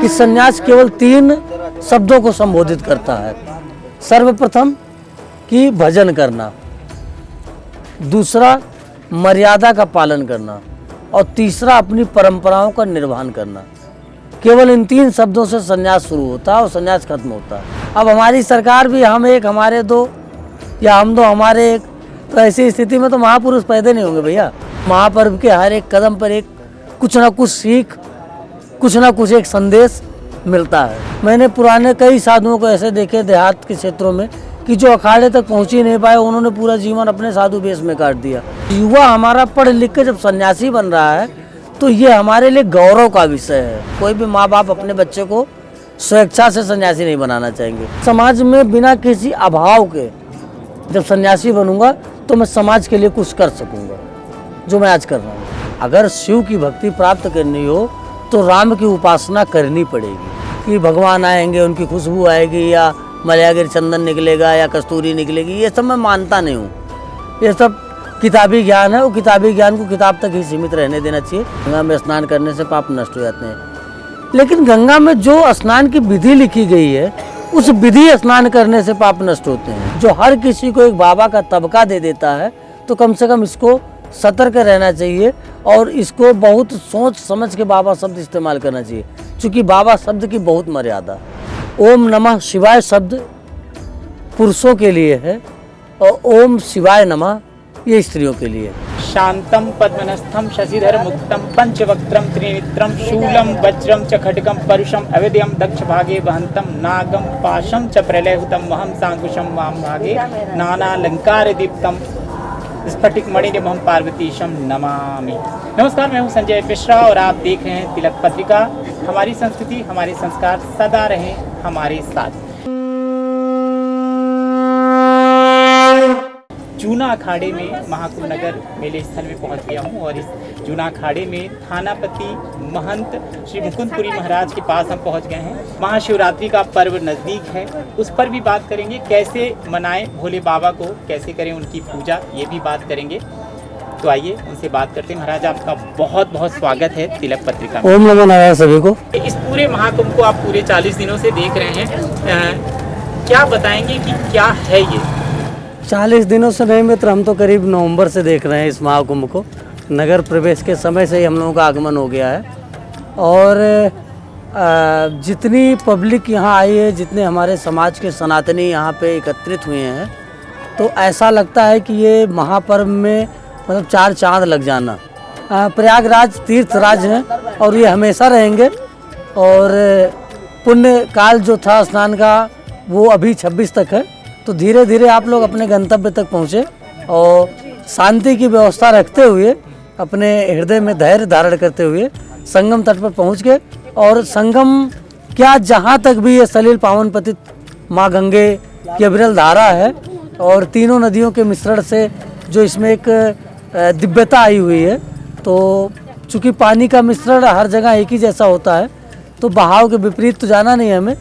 कि सन्यास केवल 3 शब्दों को संबोधित करता है। सर्वप्रथम कि भजन करना, दूसरा मर्यादा का पालन करना और तीसरा अपनी परंपराओं का निर्वहन करना। केवल इन 3 शब्दों से सन्यास शुरू होता है और सन्यास खत्म होता है। अब हमारी सरकार भी हम एक हमारे दो या हम दो हमारे एक, तो ऐसी स्थिति में तो महापुरुष पैदा नहीं होंगे भैया। महापर्व के हर एक कदम पर एक कुछ ना कुछ सीख, कुछ ना कुछ एक संदेश मिलता है। मैंने पुराने कई साधुओं को ऐसे देखे देहात के क्षेत्रों में कि जो अखाड़े तक पहुंच ही नहीं पाए, उन्होंने पूरा जीवन अपने साधु वेश में काट दिया। युवा हमारा पढ़ लिख के जब सन्यासी बन रहा है तो ये हमारे लिए गौरव का विषय है। कोई भी माँ बाप अपने बच्चे को स्वेच्छा से सन्यासी नहीं बनाना चाहेंगे। समाज में बिना किसी अभाव के जब सन्यासी बनूंगा तो मैं समाज के लिए कुछ कर सकूंगा, जो मैं आज कर रहा हूँ। अगर शिव की भक्ति प्राप्त करनी हो तो राम की उपासना करनी पड़ेगी कि भगवान आएंगे, उनकी खुशबू आएगी या मलयागिर चंदन निकलेगा या कस्तूरी निकलेगी, ये सब मैं मानता नहीं हूँ। ये सब किताबी ज्ञान है, वो किताबी ज्ञान को किताब तक ही सीमित रहने देना चाहिए। गंगा में स्नान करने से पाप नष्ट हो जाते हैं, लेकिन गंगा में जो स्नान की विधि लिखी गई है उस विधि स्नान करने से पाप नष्ट होते हैं। जो हर किसी को एक बाबा का तबका दे देता है तो कम से कम इसको सतर्क रहना चाहिए और इसको बहुत सोच समझ के बाबा शब्द इस्तेमाल करना चाहिए, क्योंकि बाबा शब्द की बहुत मर्यादा। ओम नमः शिवाय शब्द पुरुषों के लिए है और ओम शिवाय नमः ये स्त्रियों के लिए। शांतम पद्मनस्थम शशिधर मुक्तम पंचवक्त्रम त्रिनेत्रम शूलम वज्रम च खड्गम परुषम अवेद्यम दक्ष भागे वहंतम नागम पाशम च प्रलयहुतम महम सांकुशम वाम भागे नानालंकार दीप्तम स्फटिक मणिनिभं पार्वतीशम नमामि। नमस्कार, मैं हूं संजय मिश्रा और आप देख रहे हैं तिलक पत्रिका। हमारी संस्कृति, हमारे संस्कार सदा रहें हमारे साथ। जूना अखाड़े में महाकुंभ नगर मेले स्थल में पहुंच गया हूं और इस जूना अखाड़े में थानापति महंत श्री मुकुंदपुरी महाराज के पास हम पहुंच गए हैं। महाशिवरात्रि का पर्व नज़दीक है, उस पर भी बात करेंगे। कैसे मनाएं भोले बाबा को, कैसे करें उनकी पूजा, ये भी बात करेंगे। तो आइए उनसे बात करते हैं। महाराज, आपका बहुत बहुत स्वागत है तिलक पत्रिका में। ओम नमो नारायण सभी को। इस पूरे महाकुंभ को आप पूरे 40 दिनों से देख रहे हैं, क्या बताएंगे कि क्या है ये? 40 दिनों से नहीं मित्र, हम तो करीब नवंबर से देख रहे हैं इस महाकुंभ को। नगर प्रवेश के समय से ही हम लोगों का आगमन हो गया है और जितनी पब्लिक यहाँ आई है, जितने हमारे समाज के सनातनी यहाँ पे एकत्रित हुए हैं, तो ऐसा लगता है कि ये महापर्व में मतलब 4 चांद लग जाना। प्रयागराज तीर्थ राज है और ये हमेशा रहेंगे। और पुण्य काल जो था स्नान का वो अभी 26 तक है। तो धीरे धीरे आप लोग अपने गंतव्य तक पहुँचे और शांति की व्यवस्था रखते हुए, अपने हृदय में धैर्य धारण करते हुए संगम तट पर पहुँच गए। और संगम क्या, जहाँ तक भी ये सलील पावन पतित माँ गंगे की अविरल धारा है और तीनों नदियों के मिश्रण से जो इसमें एक दिव्यता आई हुई है, तो चूँकि पानी का मिश्रण हर जगह एक ही जैसा होता है तो बहाव के विपरीत तो जाना नहीं हमें।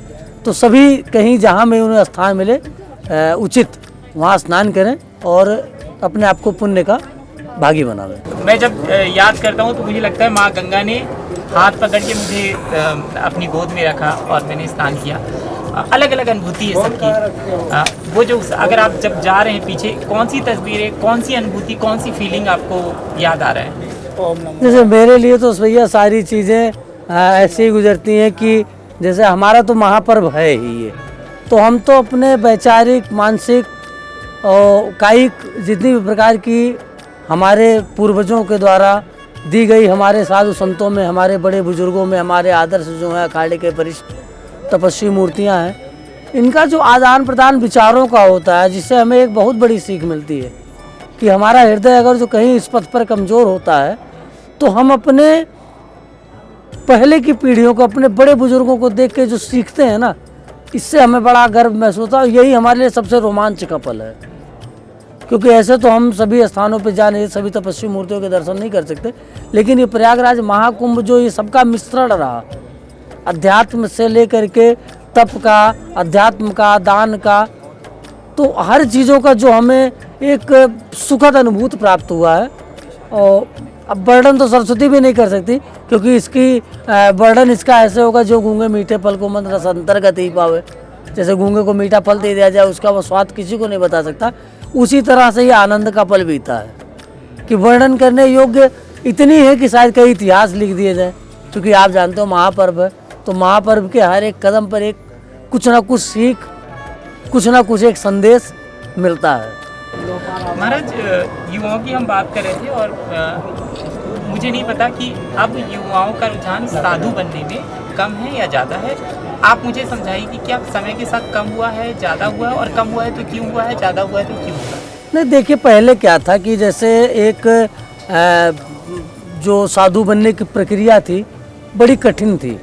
तो सभी कहीं जहाँ में उन्हें स्थान मिले उचित वहाँ स्नान करें और अपने आप को पुण्य का भागी बनावें। मैं जब याद करता हूँ तो मुझे लगता है माँ गंगा ने हाथ पकड़ के मुझे अपनी गोद में रखा और मैंने स्नान किया। अलग अलग अनुभूति है सबकी। वो जो अगर आप जब जा रहे हैं पीछे, कौन सी तस्वीरें, कौन सी अनुभूति, कौन सी फीलिंग आपको याद आ रहा है? जैसे मेरे लिए तो भैया सारी चीज़ें ऐसे ही गुजरती हैं कि जैसे हमारा तो महापर्व है ही ये, तो हम तो अपने वैचारिक, मानसिक और कायिक जितनी भी प्रकार की हमारे पूर्वजों के द्वारा दी गई, हमारे साधु संतों में, हमारे बड़े बुजुर्गों में, हमारे आदर्श जो है अखाड़े के वरिष्ठ तपस्वी मूर्तियां हैं, इनका जो आदान प्रदान विचारों का होता है, जिससे हमें एक बहुत बड़ी सीख मिलती है कि हमारा हृदय अगर जो कहीं इस पथ पर कमज़ोर होता है तो हम अपने पहले की पीढ़ियों को, अपने बड़े बुजुर्गों को देख के जो सीखते हैं ना, इससे हमें बड़ा गर्व महसूस होता है। यही हमारे लिए सबसे रोमांच का पल है, क्योंकि ऐसे तो हम सभी स्थानों पे जा नहीं, सभी तपस्वी मूर्तियों के दर्शन नहीं कर सकते, लेकिन ये प्रयागराज महाकुंभ जो ये सबका मिश्रण रहा, अध्यात्म से लेकर के तप का, अध्यात्म का, दान का, तो हर चीज़ों का जो हमें एक सुखद अनुभूति प्राप्त हुआ है। और अब बर्डन तो सरस्वती भी नहीं कर सकती, क्योंकि इसकी बर्डन इसका ऐसे होगा जो गूंगे मीठे फल को मंद रस अंतर्गत ही पावे। जैसे गूंगे को मीठा फल दे दिया जाए, उसका वो स्वाद किसी को नहीं बता सकता, उसी तरह से ये आनंद का पल बीता है कि वर्णन करने योग्य इतनी है कि शायद कई इतिहास लिख दिए जाए। क्योंकि आप जानते हो महापर्व है, तो महापर्व के हर एक कदम पर एक कुछ ना कुछ सीख, कुछ ना कुछ एक संदेश मिलता है। महाराज, युवाओं की हम बात कर रहे थे और मुझे नहीं पता कि अब युवाओं का रुझान साधु बनने में कम है या ज़्यादा है। आप मुझे समझाइए कि क्या समय के साथ कम हुआ है, ज़्यादा हुआ है, और कम हुआ है तो क्यों हुआ है, ज़्यादा हुआ है तो क्यों हुआ है? नहीं, देखिए पहले क्या था कि जैसे एक जो साधु बनने की प्रक्रिया थी बड़ी कठिन थी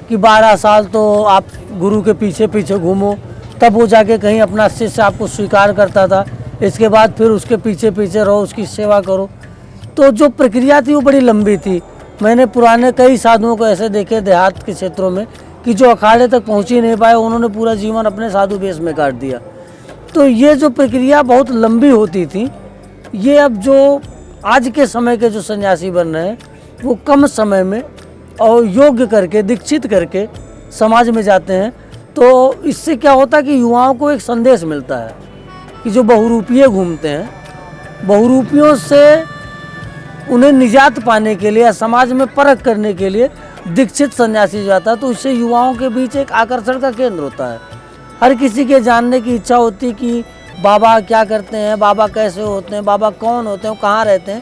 कि 12 साल तो आप गुरु के पीछे पीछे घूमो, तब वो जाके कहीं अपना शिष्य आपको स्वीकार करता था। इसके बाद फिर उसके पीछे पीछे रहो, उसकी सेवा करो। तो जो प्रक्रिया थी वो बड़ी लंबी थी। मैंने पुराने कई साधुओं को ऐसे देखे देहात के क्षेत्रों में कि जो अखाड़े तक पहुंच ही नहीं पाए, उन्होंने पूरा जीवन अपने साधु वेश में काट दिया। तो ये जो प्रक्रिया बहुत लंबी होती थी, ये अब जो आज के समय के जो सन्यासी बन रहे हैं वो कम समय में और योग्य करके दीक्षित करके समाज में जाते हैं। तो इससे क्या होता है कि युवाओं को एक संदेश मिलता है कि जो बहुरूपिये घूमते हैं, बहुरूपियों से उन्हें निजात पाने के लिए या समाज में परख करने के लिए दीक्षित सन्यासी जाता है, तो इससे युवाओं के बीच एक आकर्षण का केंद्र होता है। हर किसी के जानने की इच्छा होती है कि बाबा क्या करते हैं, बाबा कैसे होते हैं, बाबा कौन होते हैं, कहाँ रहते हैं।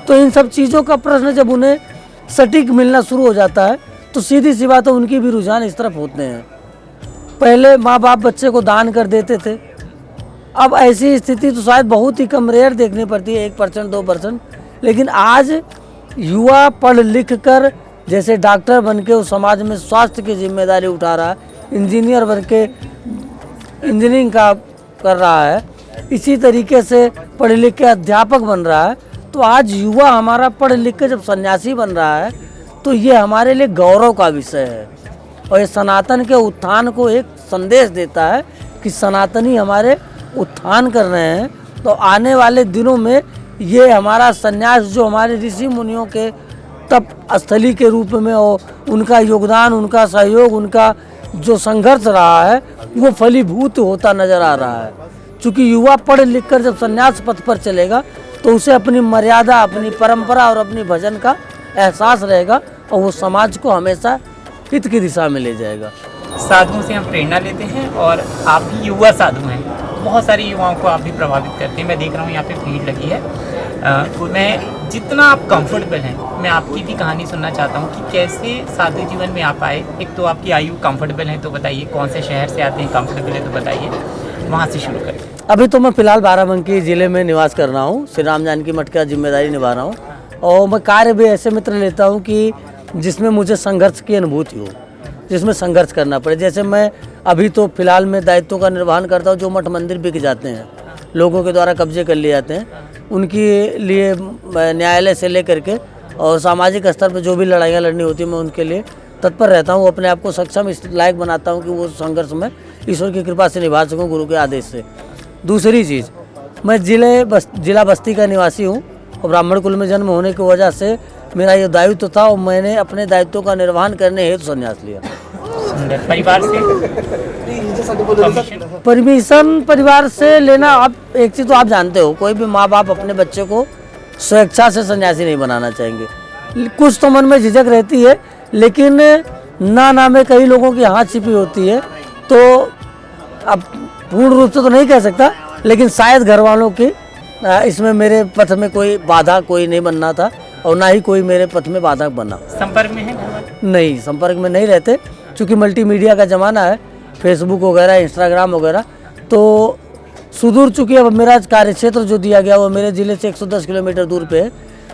तो इन सब चीज़ों का प्रश्न जब उन्हें सटीक मिलना शुरू हो जाता है तो सीधी सी बात है उनकी भी रुझान इस तरफ होते हैं। पहले माँ बाप बच्चे को दान कर देते थे, अब ऐसी स्थिति तो शायद बहुत ही कम रेयर देखनी पड़ती है, 1% 2%। लेकिन आज युवा पढ़ लिख कर जैसे डॉक्टर बन के उस समाज में स्वास्थ्य की जिम्मेदारी उठा रहा है, इंजीनियर बन के इंजीनियरिंग का कर रहा है, इसी तरीके से पढ़ लिख के अध्यापक बन रहा है। तो आज युवा हमारा पढ़ लिख के जब सन्यासी बन रहा है तो ये हमारे लिए गौरव का विषय है, और ये सनातन के उत्थान को एक संदेश देता है कि सनातनी हमारे उत्थान कर रहे हैं। तो आने वाले दिनों में ये हमारा सन्यास जो हमारे ऋषि मुनियों के तप स्थली के रूप में और उनका योगदान, उनका सहयोग, उनका जो संघर्ष रहा है वो फलीभूत होता नजर आ रहा है। क्योंकि युवा पढ़ लिख कर जब सन्यास पथ पर चलेगा तो उसे अपनी मर्यादा, अपनी परंपरा और अपनी भजन का एहसास रहेगा और वो समाज को हमेशा हित की दिशा में ले जाएगा। साधुओं से हम प्रेरणा लेते हैं और आप भी युवा साधु हैं, बहुत सारे युवाओं को आप भी प्रभावित करते हैं। मैं देख रहा हूँ यहाँ पे भीड़ लगी है। मैं जितना आप कंफर्टेबल हैं, मैं आपकी भी कहानी सुनना चाहता हूँ कि कैसे साधु जीवन में आप आए। एक तो आपकी आयु कंफर्टेबल है तो बताइए, कौन से शहर से आते हैं, कंफर्टेबल है तो बताइए, वहाँ से शुरू करें। अभी तो मैं फिलहाल बाराबंकी ज़िले में निवास कर रहा हूँ, श्री राम जानकी मठ का जिम्मेदारी निभा रहा हूँ। और मैं कार्य भी ऐसे मित्र लेता हूँ कि जिसमें मुझे संघर्ष की अनुभूति हो, जिसमें संघर्ष करना पड़े। जैसे मैं अभी तो फिलहाल में दायित्वों का निर्वहन करता हूँ। जो मठ मंदिर बिक जाते हैं, लोगों के द्वारा कब्जे कर लिए जाते हैं, उनके लिए न्यायालय से लेकर के और सामाजिक स्तर पर जो भी लड़ाइयाँ लड़नी होती है मैं उनके लिए तत्पर रहता हूँ। अपने आप को सक्षम इस लायक बनाता हूँ कि वो संघर्ष में ईश्वर की कृपा से निभा सकूँ, गुरु के आदेश से। दूसरी चीज़, मैं जिला बस्ती का निवासी हूँ और ब्राह्मण कुल में जन्म होने की वजह से मेरा ये दायित्व था और मैंने अपने दायित्वों का निर्वहन करने हेतु संन्यास लिया। परिवार से परमिशन परिवार से लेना, आप एक चीज़ तो आप जानते हो, कोई भी माँ बाप अपने बच्चे को स्वेच्छा से सन्यासी नहीं बनाना चाहेंगे। कुछ तो मन में झिझक रहती है, लेकिन ना में कई लोगों की हाथ छिपी होती है। तो अब पूर्ण रूप से तो नहीं कह सकता, लेकिन शायद घर वालों की इसमें मेरे पथ में कोई बाधा कोई नहीं बनना था और ना ही कोई मेरे पथ में बाधक बना। संपर्क में है घर वाले? नहीं, संपर्क में नहीं रहते, क्योंकि मल्टीमीडिया का ज़माना है, फेसबुक वगैरह, इंस्टाग्राम वगैरह। तो सुदूर चूँकि अब मेरा कार्य क्षेत्र जो दिया गया वो मेरे ज़िले से 110 किलोमीटर दूर पे है,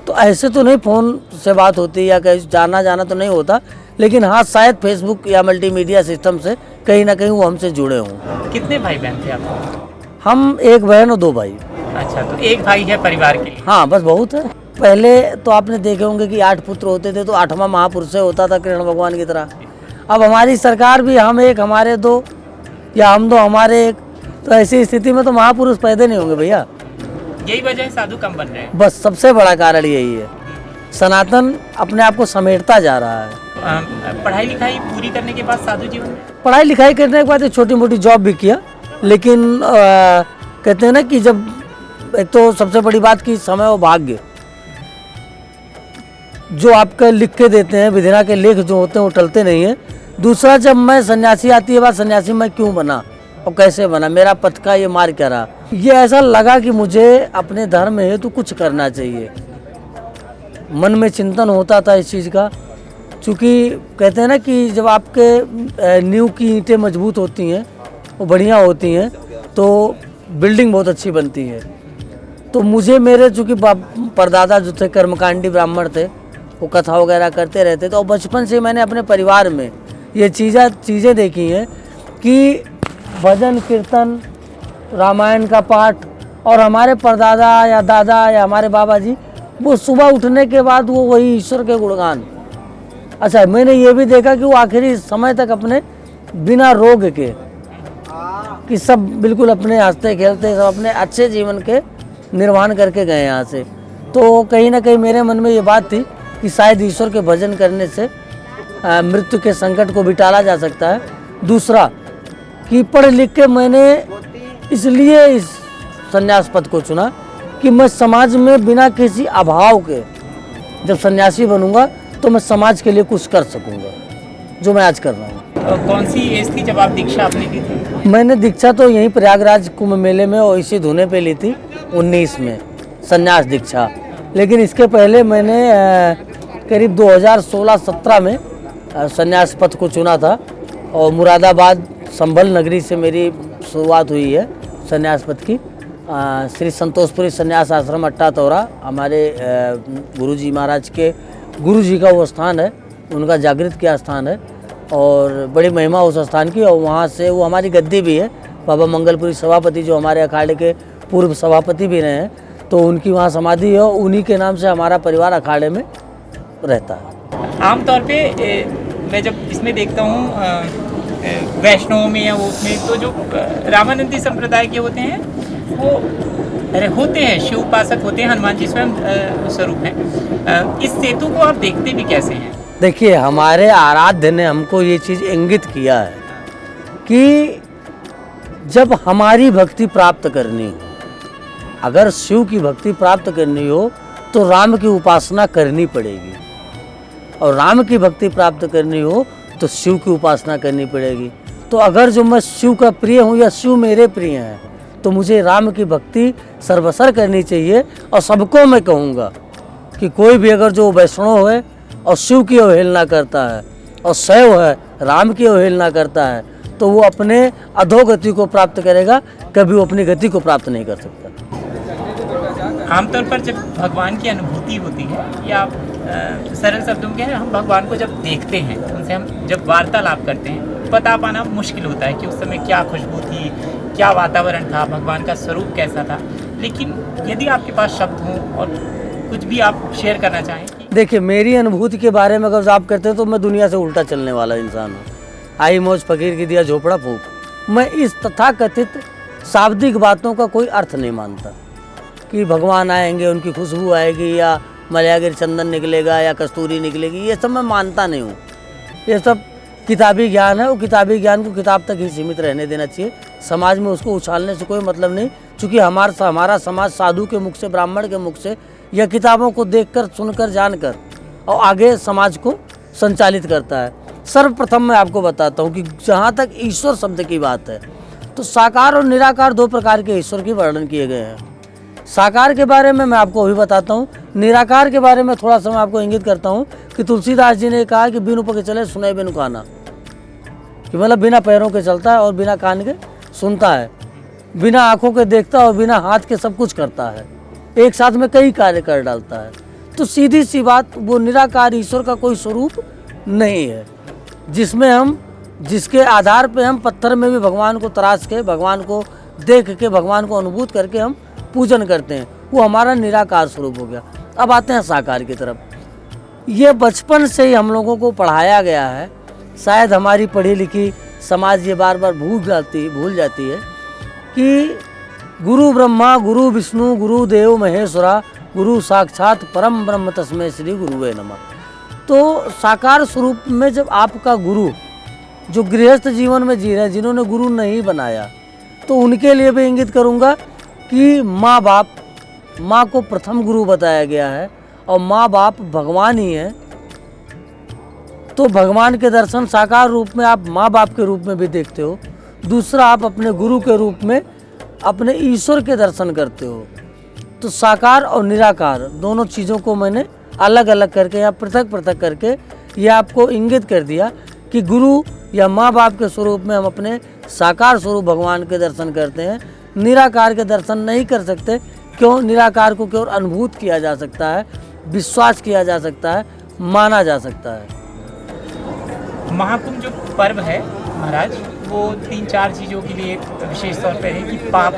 तो ऐसे तो नहीं फ़ोन से बात होती या कहीं जाना तो नहीं होता। लेकिन हाँ, शायद फेसबुक या मल्टीमीडिया सिस्टम से कहीं ना कहीं वो हमसे जुड़े हों। कितने भाई बहन थे आप? हम 1 बहन और 2 भाई। अच्छा, तो 1 भाई है परिवार के लिए? हाँ, बस बहुत है। पहले तो आपने देखे होंगे कि 8 पुत्र होते थे, तो 8वां महापुरुष से होता था, कृष्ण भगवान की तरह। अब हमारी सरकार भी हम 1 हमारे 2 या हम 2 हमारे 1, तो ऐसी स्थिति में तो महापुरुष पैदा नहीं होंगे भैया। यही वजह है साधु कम बन रहे हैं? बस सबसे बड़ा कारण यही है। सनातन अपने आप को समेटता जा रहा है। पढ़ाई लिखाई पूरी करने के बाद साधु जीवन में पढ़ाई लिखाई करने के बाद एक छोटी मोटी जॉब भी किया, लेकिन कहते हैं ना कि जब एक तो सबसे बड़ी बात कि समय और भाग्य जो आपका लिख के देते हैं, विधिना के लेख जो होते हैं वो टलते नहीं हैं। दूसरा, जब मैं सन्यासी आती है बात, सन्यासी मैं क्यों बना और कैसे बना, मेरा पथ का ये मार्ग क्या रहा, ये ऐसा लगा कि मुझे अपने धर्म हेतु कुछ करना चाहिए। मन में चिंतन होता था इस चीज़ का, चूँकि कहते हैं ना कि जब आपके नींव की ईंटें मजबूत होती हैं, वो बढ़िया होती हैं, तो बिल्डिंग बहुत अच्छी बनती है। तो मुझे मेरे चूँकि परदादा जो थे कर्मकांडी ब्राह्मण थे, वो कथा वगैरह करते रहते थे, और बचपन से मैंने अपने परिवार में ये चीज़ें देखी हैं कि भजन कीर्तन, रामायण का पाठ, और हमारे परदादा या दादा या हमारे बाबा जी वो सुबह उठने के बाद वो वही ईश्वर के गुणगान। अच्छा, मैंने ये भी देखा कि वो आखिरी समय तक अपने बिना रोग के कि सब बिल्कुल अपने हंसते खेलते सब अपने अच्छे जीवन के निर्वाहन करके गए यहाँ से। तो कहीं ना कहीं मेरे मन में ये बात थी कि शायद ईश्वर के भजन करने से मृत्यु के संकट को भी टाला जा सकता है। दूसरा कि पढ़ लिख के मैंने इसलिए इस संन्यास पद को चुना कि मैं समाज में बिना किसी अभाव के जब सन्यासी बनूंगा तो मैं समाज के लिए कुछ कर सकूंगा, जो मैं आज कर रहा हूँ। कौन सी एज थी जब आप दीक्षा आपने ली थी? मैंने दीक्षा तो यहीं प्रयागराज कुंभ मेले में और इसी धुने पे ली थी 19 में संन्यास दीक्षा। लेकिन इसके पहले मैंने करीब 2016-17 में संन्यास पथ को चुना था, और मुरादाबाद संभल नगरी से मेरी शुरुआत हुई है संन्यास पथ की। श्री संतोषपुरी संन्यास आश्रम अट्टा तोरा हमारे गुरुजी महाराज के गुरुजी का वो स्थान है, उनका जागृत किया स्थान है, और बड़ी महिमा उस स्थान की। और वहाँ से वो हमारी गद्दी भी है, बाबा मंगलपुरी सभापति जो हमारे अखाड़े के पूर्व सभापति भी रहे हैं, तो उनकी वहाँ समाधि है, उन्हीं के नाम से हमारा परिवार अखाड़े में रहता है। आमतौर पे मैं जब इसमें देखता हूँ वैष्णव में या वो उसमें, तो जो रामानंदी संप्रदाय के होते हैं वो होते हैं शिव उपासक होते हैं, हनुमान जी स्वयं स्वरूप हैं। इस सेतु को आप देखते भी कैसे हैं? देखिए, हमारे आराध्य ने हमको ये चीज़ इंगित किया है कि जब हमारी भक्ति प्राप्त करनी हो, अगर शिव की भक्ति प्राप्त करनी हो तो राम की उपासना करनी पड़ेगी, और राम की भक्ति प्राप्त करनी हो तो शिव की उपासना करनी पड़ेगी। तो अगर जो मैं शिव का प्रिय हूँ या शिव मेरे प्रिय हैं, तो मुझे राम की भक्ति सर्वसर करनी चाहिए। और सबको मैं कहूँगा कि कोई भी अगर जो वैष्णव है और शिव की अवहेलना करता है और शैव है राम की अवहेलना करता है, तो वो अपने अधोगति को प्राप्त करेगा, कभी वो अपनी गति को प्राप्त नहीं कर सकता। आमतौर पर जब भगवान की अनुभूति होती है, या सरल शब्दों में हम भगवान को जब देखते हैं, उनसे हम जब वार्तालाप करते हैं, बता पाना मुश्किल होता है कि उस समय क्या खुशबू थी, क्या वातावरण था, भगवान का स्वरूप कैसा था। लेकिन यदि आपके पास शब्द हों और कुछ भी आप शेयर करना चाहें। देखिए, मेरी अनुभूति के बारे में अगर आप करते हैं तो मैं दुनिया से उल्टा चलने वाला इंसान हूँ। आई मौज फकीर की दिया झोपड़ा फूक। मैं इस तथाकथित शाब्दिक बातों का कोई अर्थ नहीं मानता कि भगवान आएंगे, उनकी खुशबू आएगी, या मलयागिर चंदन निकलेगा या कस्तूरी निकलेगी, ये सब मैं मानता नहीं हूँ। ये सब किताबी ज्ञान है, वो किताबी ज्ञान को किताब तक ही सीमित रहने देना चाहिए। समाज में उसको उछालने से कोई मतलब नहीं, क्योंकि हमारा समाज साधु के मुख से, ब्राह्मण के मुख से या किताबों को देखकर, सुनकर, जानकर और आगे समाज को संचालित करता है। सर्वप्रथम मैं आपको बताता हूँ कि जहाँ तक ईश्वर शब्द की बात है, तो साकार और निराकार दो प्रकार के ईश्वर के वर्णन किए गए हैं। साकार के बारे में मैं आपको अभी बताता हूँ, निराकार के बारे में थोड़ा सा मैं आपको इंगित करता हूँ कि तुलसीदास जी ने कहा कि बिनु पग चले सुने बिनु काना, कि मतलब बिना पैरों के चलता है और बिना कान के सुनता है, बिना आँखों के देखता है और बिना हाथ के सब कुछ करता है, एक साथ में कई कार्य कर डालता है। तो सीधी सी बात, वो निराकार ईश्वर का कोई स्वरूप नहीं है जिसके आधार पे हम पत्थर में भी भगवान को तराश के, भगवान को देख के, भगवान को अनुभूत करके हम पूजन करते हैं। वो हमारा निराकार स्वरूप हो गया। अब आते हैं साकार की तरफ। ये बचपन से ही हम लोगों को पढ़ाया गया है, शायद हमारी पढ़ी लिखी समाज ये बार बार भूल जाती है कि गुरु ब्रह्मा गुरु विष्णु गुरु देव महेश्वरा गुरु साक्षात परम ब्रह्म तस्मै श्री गुरुवे नमः। तो साकार स्वरूप में जब आपका गुरु जो गृहस्थ जीवन में जी रहे हैं, जिन्होंने गुरु नहीं बनाया, तो उनके लिए भी इंगित करूँगा कि माँ बाप, माँ को प्रथम गुरु बताया गया है और माँ बाप भगवान ही हैं। तो भगवान के दर्शन साकार रूप में आप माँ बाप के रूप में भी देखते हो, दूसरा आप अपने गुरु के रूप में अपने ईश्वर के दर्शन करते हो। तो साकार और निराकार दोनों चीज़ों को मैंने अलग अलग करके या पृथक पृथक करके ये आपको इंगित कर दिया कि गुरु या माँ बाप के स्वरूप में हम अपने साकार स्वरूप भगवान के दर्शन करते हैं, निराकार के दर्शन नहीं कर सकते। क्यों? निराकार को केवल अनुभूत किया जा सकता है, विश्वास किया जा सकता है, माना जा सकता है। महाकुंभ जो पर्व है महाराज, वो 3-4 चीज़ों के लिए विशेष तौर पर है कि पाप,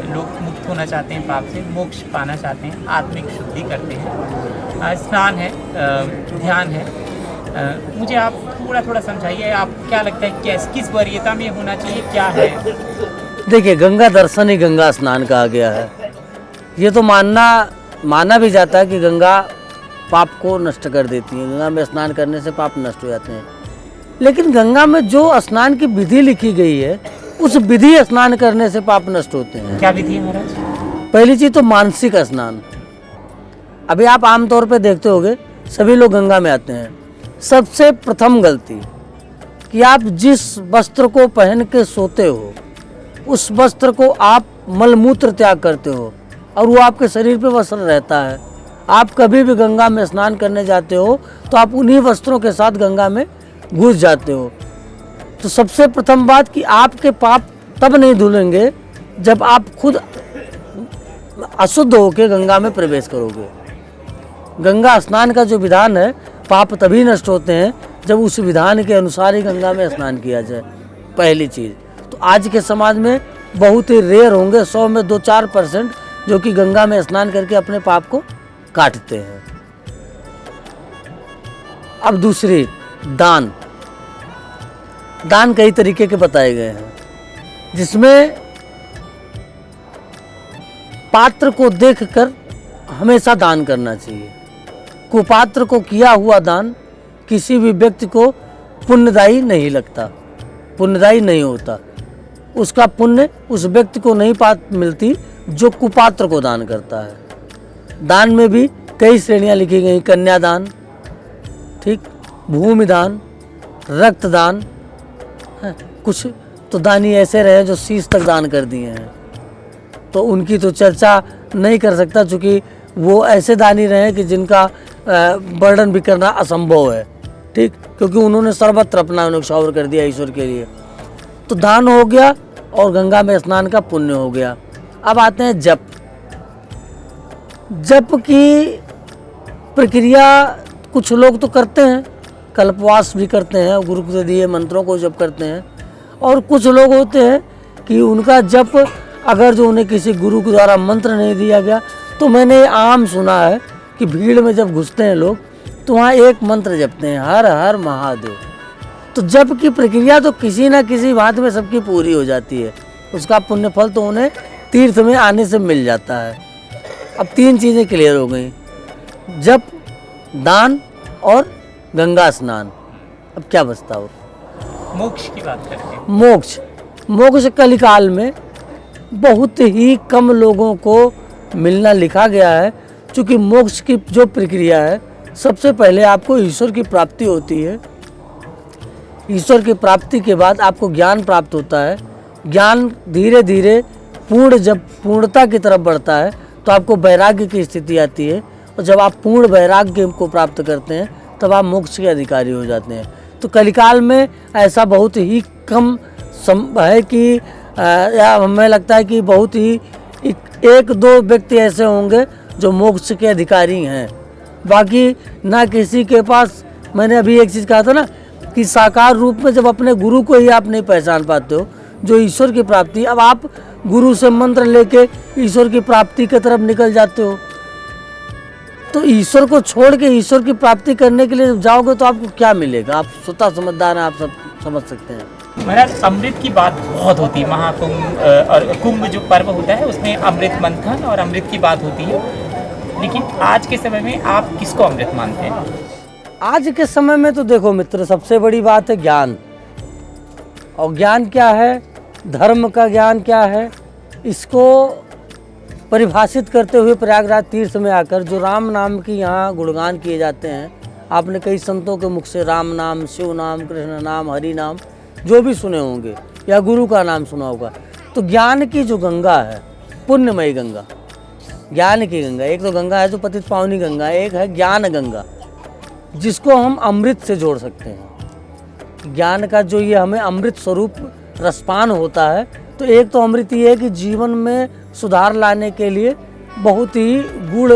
लोग मुक्त होना चाहते हैं पाप से, मोक्ष पाना चाहते हैं, आत्मिक शुद्धि करते हैं, स्नान है, ध्यान है। मुझे आप थोड़ा समझाइए, आप क्या लगता है किस वरीयता में होना चाहिए, क्या है? देखिए, गंगा दर्शन ही गंगा स्नान कहा गया है। ये तो माना भी जाता है कि गंगा पाप को नष्ट कर देती है, गंगा में स्नान करने से पाप नष्ट हो जाते हैं। लेकिन गंगा में जो स्नान की विधि लिखी गई है, उस विधि स्नान करने से पाप नष्ट होते हैं। क्या विधि है महाराज? पहली चीज तो मानसिक स्नान। अभी आप आमतौर पे देखते होंगे सभी लोग गंगा में आते हैं। सबसे प्रथम गलती कि आप जिस वस्त्र को पहन के सोते हो, उस वस्त्र को आप मलमूत्र त्याग करते हो और वो आपके शरीर पे वस्त्र रहता है। आप कभी भी गंगा में स्नान करने जाते हो तो आप उन्हीं वस्त्रों के साथ गंगा में घुस जाते हो। तो सबसे प्रथम बात कि आपके पाप तब नहीं धुलेंगे जब आप खुद अशुद्ध होकर गंगा में प्रवेश करोगे। गंगा स्नान का जो विधान है, पाप तभी नष्ट होते हैं जब उस विधान के अनुसार ही गंगा में स्नान किया जाए। पहली चीज़ तो आज के समाज में बहुत ही रेयर होंगे, 100 में 2-4% जो कि गंगा में स्नान करके अपने पाप को काटते हैं। अब दूसरी, दान कई तरीके के बताए गए हैं, जिसमें पात्र को देखकर हमेशा दान करना चाहिए। कुपात्र को किया हुआ दान किसी भी व्यक्ति को पुण्यदायी नहीं लगता, पुण्यदायी नहीं होता। उसका पुण्य उस व्यक्ति को नहीं मिलती जो कुपात्र को दान करता है। दान में भी कई श्रेणियां लिखी गई, कन्यादान, ठीक, भूमि दान, रक्तदान। कुछ तो दानी ऐसे रहे जो शीश तक दान कर दिए हैं, तो उनकी तो चर्चा नहीं कर सकता, चूँकि वो ऐसे दानी रहे कि जिनका वर्णन भी करना असंभव है, ठीक, क्योंकि उन्होंने सर्वत्र अपना न्यौछावर कर दिया ईश्वर के लिए। तो दान हो गया और गंगा में स्नान का पुण्य हो गया। अब आते हैं जप। जप की प्रक्रिया कुछ लोग तो करते हैं, कल्पवास भी करते हैं, गुरु के दिए मंत्रों को जप करते हैं, और कुछ लोग होते हैं कि उनका जप अगर जो उन्हें किसी गुरु के द्वारा मंत्र नहीं दिया गया, तो मैंने आम सुना है कि भीड़ में जब घुसते हैं लोग तो वहाँ एक मंत्र जपते हैं, हर हर महादेव। तो जप की प्रक्रिया तो किसी ना किसी बात में सबकी पूरी हो जाती है, उसका पुण्य फल तो उन्हें तीर्थ में आने से मिल जाता है। अब 3 चीज़ें क्लियर हो गई, जप, दान और गंगा स्नान। अब क्या बचता हो? मोक्ष की बात करते हैं। मोक्ष कलिकाल में बहुत ही कम लोगों को मिलना लिखा गया है, क्योंकि मोक्ष की जो प्रक्रिया है, सबसे पहले आपको ईश्वर की प्राप्ति होती है। ईश्वर की प्राप्ति के बाद आपको ज्ञान प्राप्त होता है। ज्ञान धीरे धीरे जब पूर्णता की तरफ बढ़ता है तो आपको वैराग्य की स्थिति आती है, और जब आप पूर्ण वैराग्य को प्राप्त करते हैं तब आप मोक्ष के अधिकारी हो जाते हैं। तो कलिकाल में ऐसा बहुत ही कम है कि या हमें लगता है कि बहुत ही 1-2 व्यक्ति ऐसे होंगे जो मोक्ष के अधिकारी हैं। बाकी ना किसी के पास, मैंने अभी एक चीज़ कहा था ना कि साकार रूप में जब अपने गुरु को ही आप नहीं पहचान पाते हो, जो ईश्वर की प्राप्ति, अब आप गुरु से मंत्र लेके ईश्वर की प्राप्ति की तरफ निकल जाते हो, तो ईश्वर को छोड़ के ईश्वर की प्राप्ति करने के लिए जब जाओगे तो आपको क्या मिलेगा? आप स्वतः समझदार हैं, आप सब समझ सकते हैं। महाराज, अमृत की बात बहुत होती है, महाकुंभ और कुंभ जो पर्व होता है उसमें अमृत मंथन और अमृत की बात होती है। लेकिन आज के समय में आप किसको अमृत मानते हैं? आज के समय में तो देखो मित्र, सबसे बड़ी बात है ज्ञान। और ज्ञान क्या है, धर्म का ज्ञान क्या है, इसको परिभाषित करते हुए प्रयागराज तीर्थ में आकर जो राम नाम की यहाँ गुणगान किए जाते हैं, आपने कई संतों के मुख से राम नाम, शिव नाम, कृष्ण नाम, हरि नाम जो भी सुने होंगे या गुरु का नाम सुना होगा। तो ज्ञान की जो गंगा है, पुण्यमयी गंगा, ज्ञान की गंगा, एक तो गंगा है जो पतित पावनी गंगा, एक है ज्ञान गंगा जिसको हम अमृत से जोड़ सकते हैं। ज्ञान का जो ये हमें अमृत स्वरूप रसपान होता है, तो एक तो अमृत ये है कि जीवन में सुधार लाने के लिए बहुत ही गूढ़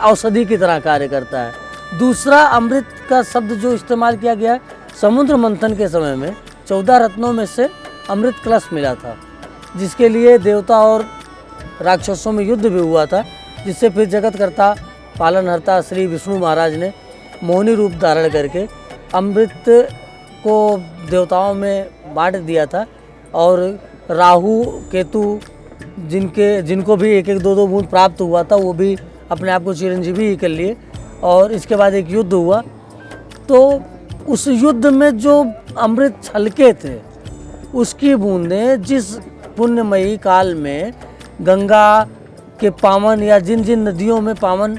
औषधि की तरह कार्य करता है। दूसरा, अमृत का शब्द जो इस्तेमाल किया गया है, समुद्र मंथन के समय में 14 रत्नों में से अमृत कलश मिला था, जिसके लिए देवता और राक्षसों में युद्ध भी हुआ था, जिससे फिर जगतकर्ता पालनहर्ता श्री विष्णु महाराज ने मोहिनी रूप धारण करके अमृत को देवताओं में बांट दिया था। और राहु केतु जिनको भी एक एक दो दो बूंद प्राप्त हुआ था, वो भी अपने आप को चिरंजीवी ही कर लिए। और इसके बाद एक युद्ध हुआ, तो उस युद्ध में जो अमृत छलके थे, उसकी बूंदें जिस पुण्यमयी काल में गंगा के पावन या जिन जिन नदियों में पावन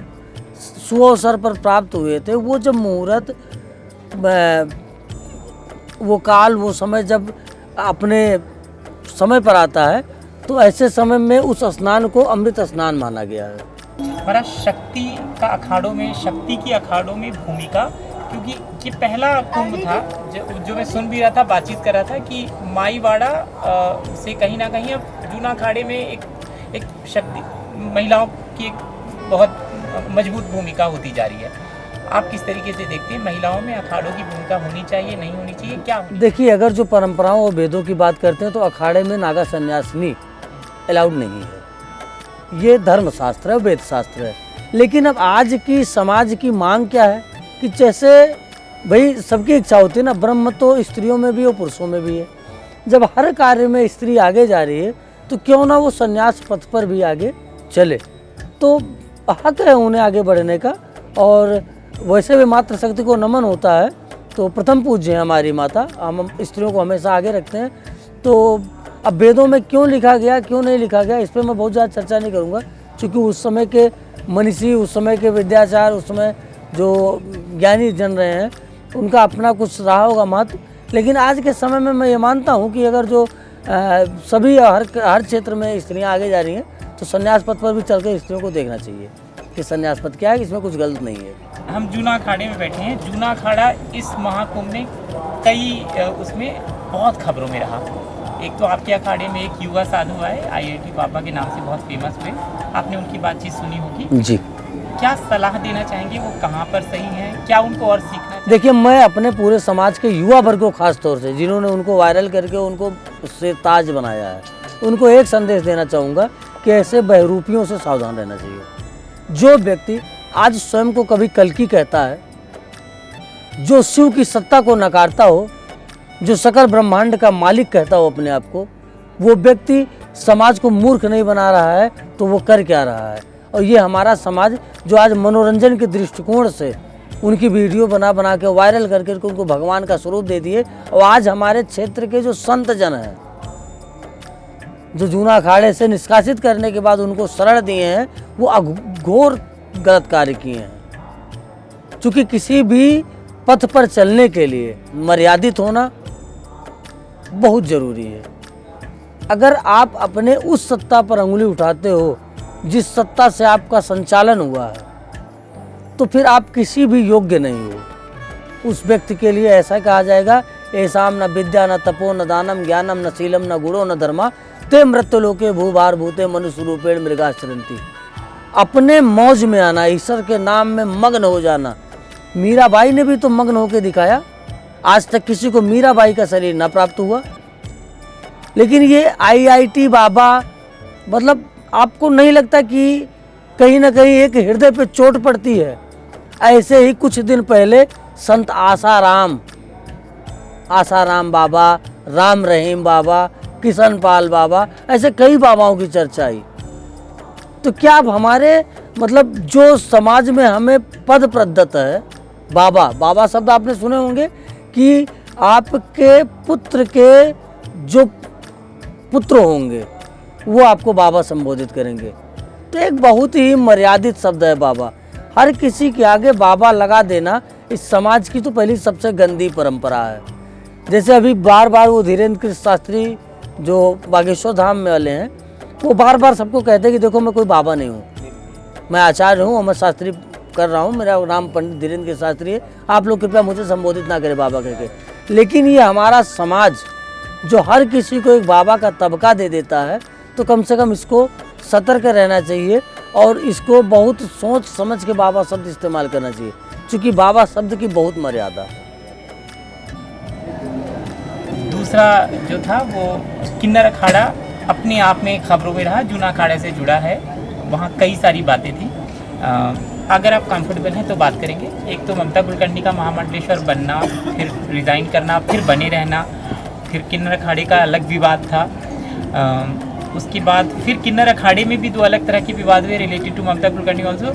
सुअवसर पर प्राप्त हुए थे, वो जब मुहूर्त, वो काल, वो समय जब अपने समय पर आता है, तो ऐसे समय में उस स्नान को अमृत स्नान माना गया है। हमारा शक्ति का अखाड़ों में, शक्ति की अखाड़ों में भूमिका, क्योंकि ये पहला कुंभ था जो मैं सुन भी रहा था, बातचीत कर रहा था कि माईवाड़ा से कहीं ना कहीं अब जूना अखाड़े में एक शक्ति, महिलाओं की एक बहुत मजबूत भूमिका होती जा रही है। आप किस तरीके से देखते हैं, महिलाओं में अखाड़ों की भूमिका होनी चाहिए, नहीं होनी चाहिए, क्या होनी? देखिए, अगर जो परंपराओं और वेदों की बात करते हैं तो अखाड़े में नागा संन्यासिनी अलाउड नहीं है। ये धर्मशास्त्र है, वेद शास्त्र है। लेकिन अब आज की समाज की मांग क्या है कि जैसे भाई सबकी इच्छा होती है ना, ब्रह्म तो स्त्रियों में भी और पुरुषों में भी है। जब हर कार्य में स्त्री आगे जा रही है, तो क्यों ना वो संन्यास पथ पर भी आगे चले। तो हक है उन्हें आगे बढ़ने का। और वैसे भी मातृशक्ति को नमन होता है, तो प्रथम पूज्य है हमारी माता, हम स्त्रियों को हमेशा आगे रखते हैं। तो अब वेदों में क्यों लिखा गया, क्यों नहीं लिखा गया, इस पर मैं बहुत ज़्यादा चर्चा नहीं करूँगा, क्योंकि उस समय के मनीषी, उस समय के विद्याचार, उस समय जो ज्ञानी जन रहे हैं, उनका अपना कुछ रहा होगा महत्व। लेकिन आज के समय में मैं ये मानता हूँ कि अगर जो सभी हर क्षेत्र में स्त्रियाँ आगे जा रही हैं, तो संन्यास पथ पर भी चल कर स्त्रियों को देखना चाहिए कि संन्यास पथ क्या है, इसमें कुछ गलत नहीं है। हम जूना अखाड़े में बैठे हैं। जूना अखाड़ा इस महाकुंभ में कई उसमें बहुत खबरों में रहा। एक तो आपके अखाड़े में एक युवा साधु आए, IIT बाबा के नाम से बहुत फेमस हुए, आपने उनकी बातचीत सुनी होगी जी। क्या सलाह देना चाहेंगे, वो कहाँ पर सही हैं, क्या उनको और सीखना चाहिए? देखिए, मैं अपने पूरे समाज के युवा वर्ग को खास तौर से, जिन्होंने उनको वायरल करके उनको उससे ताज बनाया है, उनको एक संदेश देना चाहूँगा कि ऐसे बहरूपियों से सावधान रहना चाहिए। जो व्यक्ति आज स्वयं को कभी कल्कि कहता है, जो शिव की सत्ता को नकारता हो, जो सकल ब्रह्मांड का मालिक कहता हो अपने आप को, वो व्यक्ति समाज को मूर्ख नहीं बना रहा है तो वो कर क्या रहा है। और ये हमारा समाज जो आज मनोरंजन के दृष्टिकोण से उनकी वीडियो बना के वायरल करके उनको भगवान का स्वरूप दे दिए। और आज हमारे क्षेत्र के जो संत जन हैं, जो जूना अखाड़े से निष्कासित करने के बाद उनको शरण दिए हैं, वो घोर गलत कार्य किए हैं। क्योंकि किसी भी पथ पर चलने के लिए मर्यादित होना बहुत जरूरी है। अगर आप अपने उस सत्ता पर अंगुली उठाते हो जिस सत्ता से आपका संचालन हुआ है, तो फिर आप किसी भी योग्य नहीं हो। उस व्यक्ति के लिए ऐसा कहा जाएगा, ऐसाम न विद्या न तपो न दानम ज्ञानम न शीलम न गुणो न धर्मा ते मृत्युलोके भूभार भूते मनुष्य रूपेण मृगाचरंती। अपने मौज में आना, ईश्वर के नाम में मग्न हो जाना। मीराबाई ने भी तो मग्न होकर दिखाया। आज तक किसी को मीराबाई का शरीर न प्राप्त हुआ। लेकिन ये IIT बाबा, मतलब आपको नहीं लगता कि कहीं ना कहीं एक हृदय पे चोट पड़ती है? ऐसे ही कुछ दिन पहले संत आसाराम बाबा, राम रहीम बाबा, किशन पाल बाबा, ऐसे कई बाबाओं की चर्चा आई। तो क्या अब हमारे मतलब जो समाज में हमें पद प्रदत्त है, बाबा, बाबा शब्द आपने सुने होंगे कि आपके पुत्र के जो पुत्र होंगे वो आपको बाबा संबोधित करेंगे। तो एक बहुत ही मर्यादित शब्द है बाबा। हर किसी के आगे बाबा लगा देना इस समाज की तो पहली सबसे गंदी परंपरा है। जैसे अभी बार बार वो धीरेन्द्र कृष्ण शास्त्री जो बागेश्वर धाम में वाले हैं, वो बार बार सबको कहते हैं कि देखो मैं कोई बाबा नहीं हूँ, मैं आचार्य हूँ और मैं शास्त्री कर रहा हूँ, मेरा नाम पंडित धीरेन्द्र कृष्ण शास्त्री है, आप लोग कृपया मुझे संबोधित ना करें बाबा कह के। लेकिन ये हमारा समाज जो हर किसी को एक बाबा का तबका दे देता है, तो कम से कम इसको सतर्क रहना चाहिए और इसको बहुत सोच समझ के बाबा शब्द इस्तेमाल करना चाहिए, क्योंकि बाबा शब्द की बहुत मर्यादा है। दूसरा जो था वो किन्नर अखाड़ा अपने आप में खबरों में रहा, जूना अखाड़े से जुड़ा है, वहाँ कई सारी बातें थी। अगर आप कंफर्टेबल हैं तो बात करेंगे। एक तो ममता कुलकर्णी का महामंडलेश्वर बनना, फिर रिज़ाइन करना, फिर बने रहना, फिर किन्नर अखाड़े का अलग विवाद था। उसके बाद फिर किन्नर अखाड़े में भी दो अलग तरह के विवाद हुए related to Mamta Kulkarni also,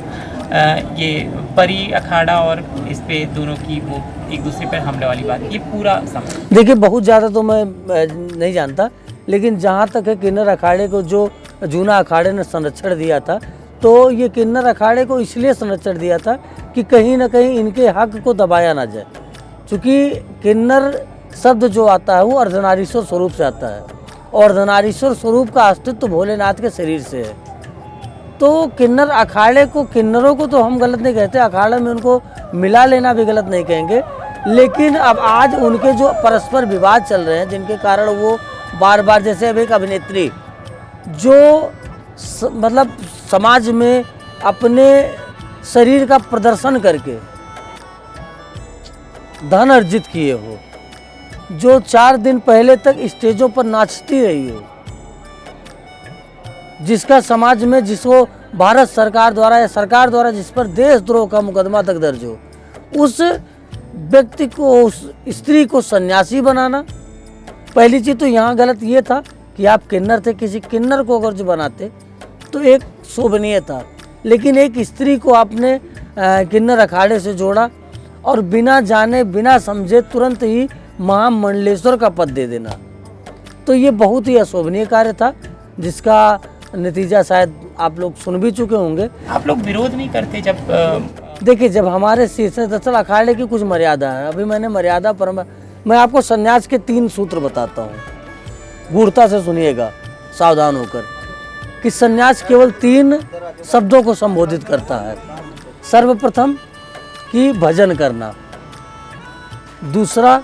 ये परी अखाड़ा और इस पे दोनों की वो एक दूसरे पर हमले वाली बात, ये पूरा समझ। देखिए बहुत ज़्यादा तो मैं नहीं जानता, लेकिन जहाँ तक है किन्नर अखाड़े को जो जूना अखाड़े ने संरक्षण दिया था, तो ये किन्नर अखाड़े को इसलिए संरक्षण दिया था कि कहीं ना कहीं इनके हक को दबाया ना जाए, क्योंकि किन्नर शब्द जो आता है वो अर्धनारीश्वर स्वरूप से आता है और अर्धनारीश्वर स्वरूप का अस्तित्व भोलेनाथ के शरीर से है। तो किन्नर अखाड़े को, किन्नरों को तो हम गलत नहीं कहते, अखाड़े में उनको मिला लेना भी गलत नहीं कहेंगे, लेकिन अब आज उनके जो परस्पर विवाद चल रहे हैं जिनके कारण वो बार बार, जैसे अब एक अभिनेत्री जो मतलब समाज में अपने शरीर का प्रदर्शन करके धन अर्जित किए हो, जो 4 दिन पहले तक स्टेजों पर नाचती रही हो, जिसका समाज में, जिसको भारत सरकार द्वारा या सरकार द्वारा जिस पर देशद्रोह का मुकदमा तक दर्ज हो, उस व्यक्ति को, उस स्त्री को सन्यासी बनाना, पहली चीज़ तो यहाँ गलत ये था कि आप किन्नर थे, किसी किन्नर को अगर जो बनाते तो एक शोभनीय था, लेकिन एक स्त्री को आपने किन्नर अखाड़े से जोड़ा और बिना जाने बिना समझे तुरंत ही महामंडलेश्वर का पद दे देना, तो ये बहुत ही अशोभनीय कार्य था, जिसका नतीजा शायद आप लोग सुन भी चुके होंगे। आप लोग विरोध नहीं करते जब देखिए जब हमारे शीर्ष, दरअसल अखाड़े की कुछ मर्यादा है, अभी मैंने मर्यादा पर मैं आपको सन्यास के 3 सूत्र बताता हूँ, गूढ़ता से सुनिएगा सावधान होकर, कि सन्यास केवल 3 शब्दों को संबोधित करता है। सर्वप्रथम कि भजन करना, दूसरा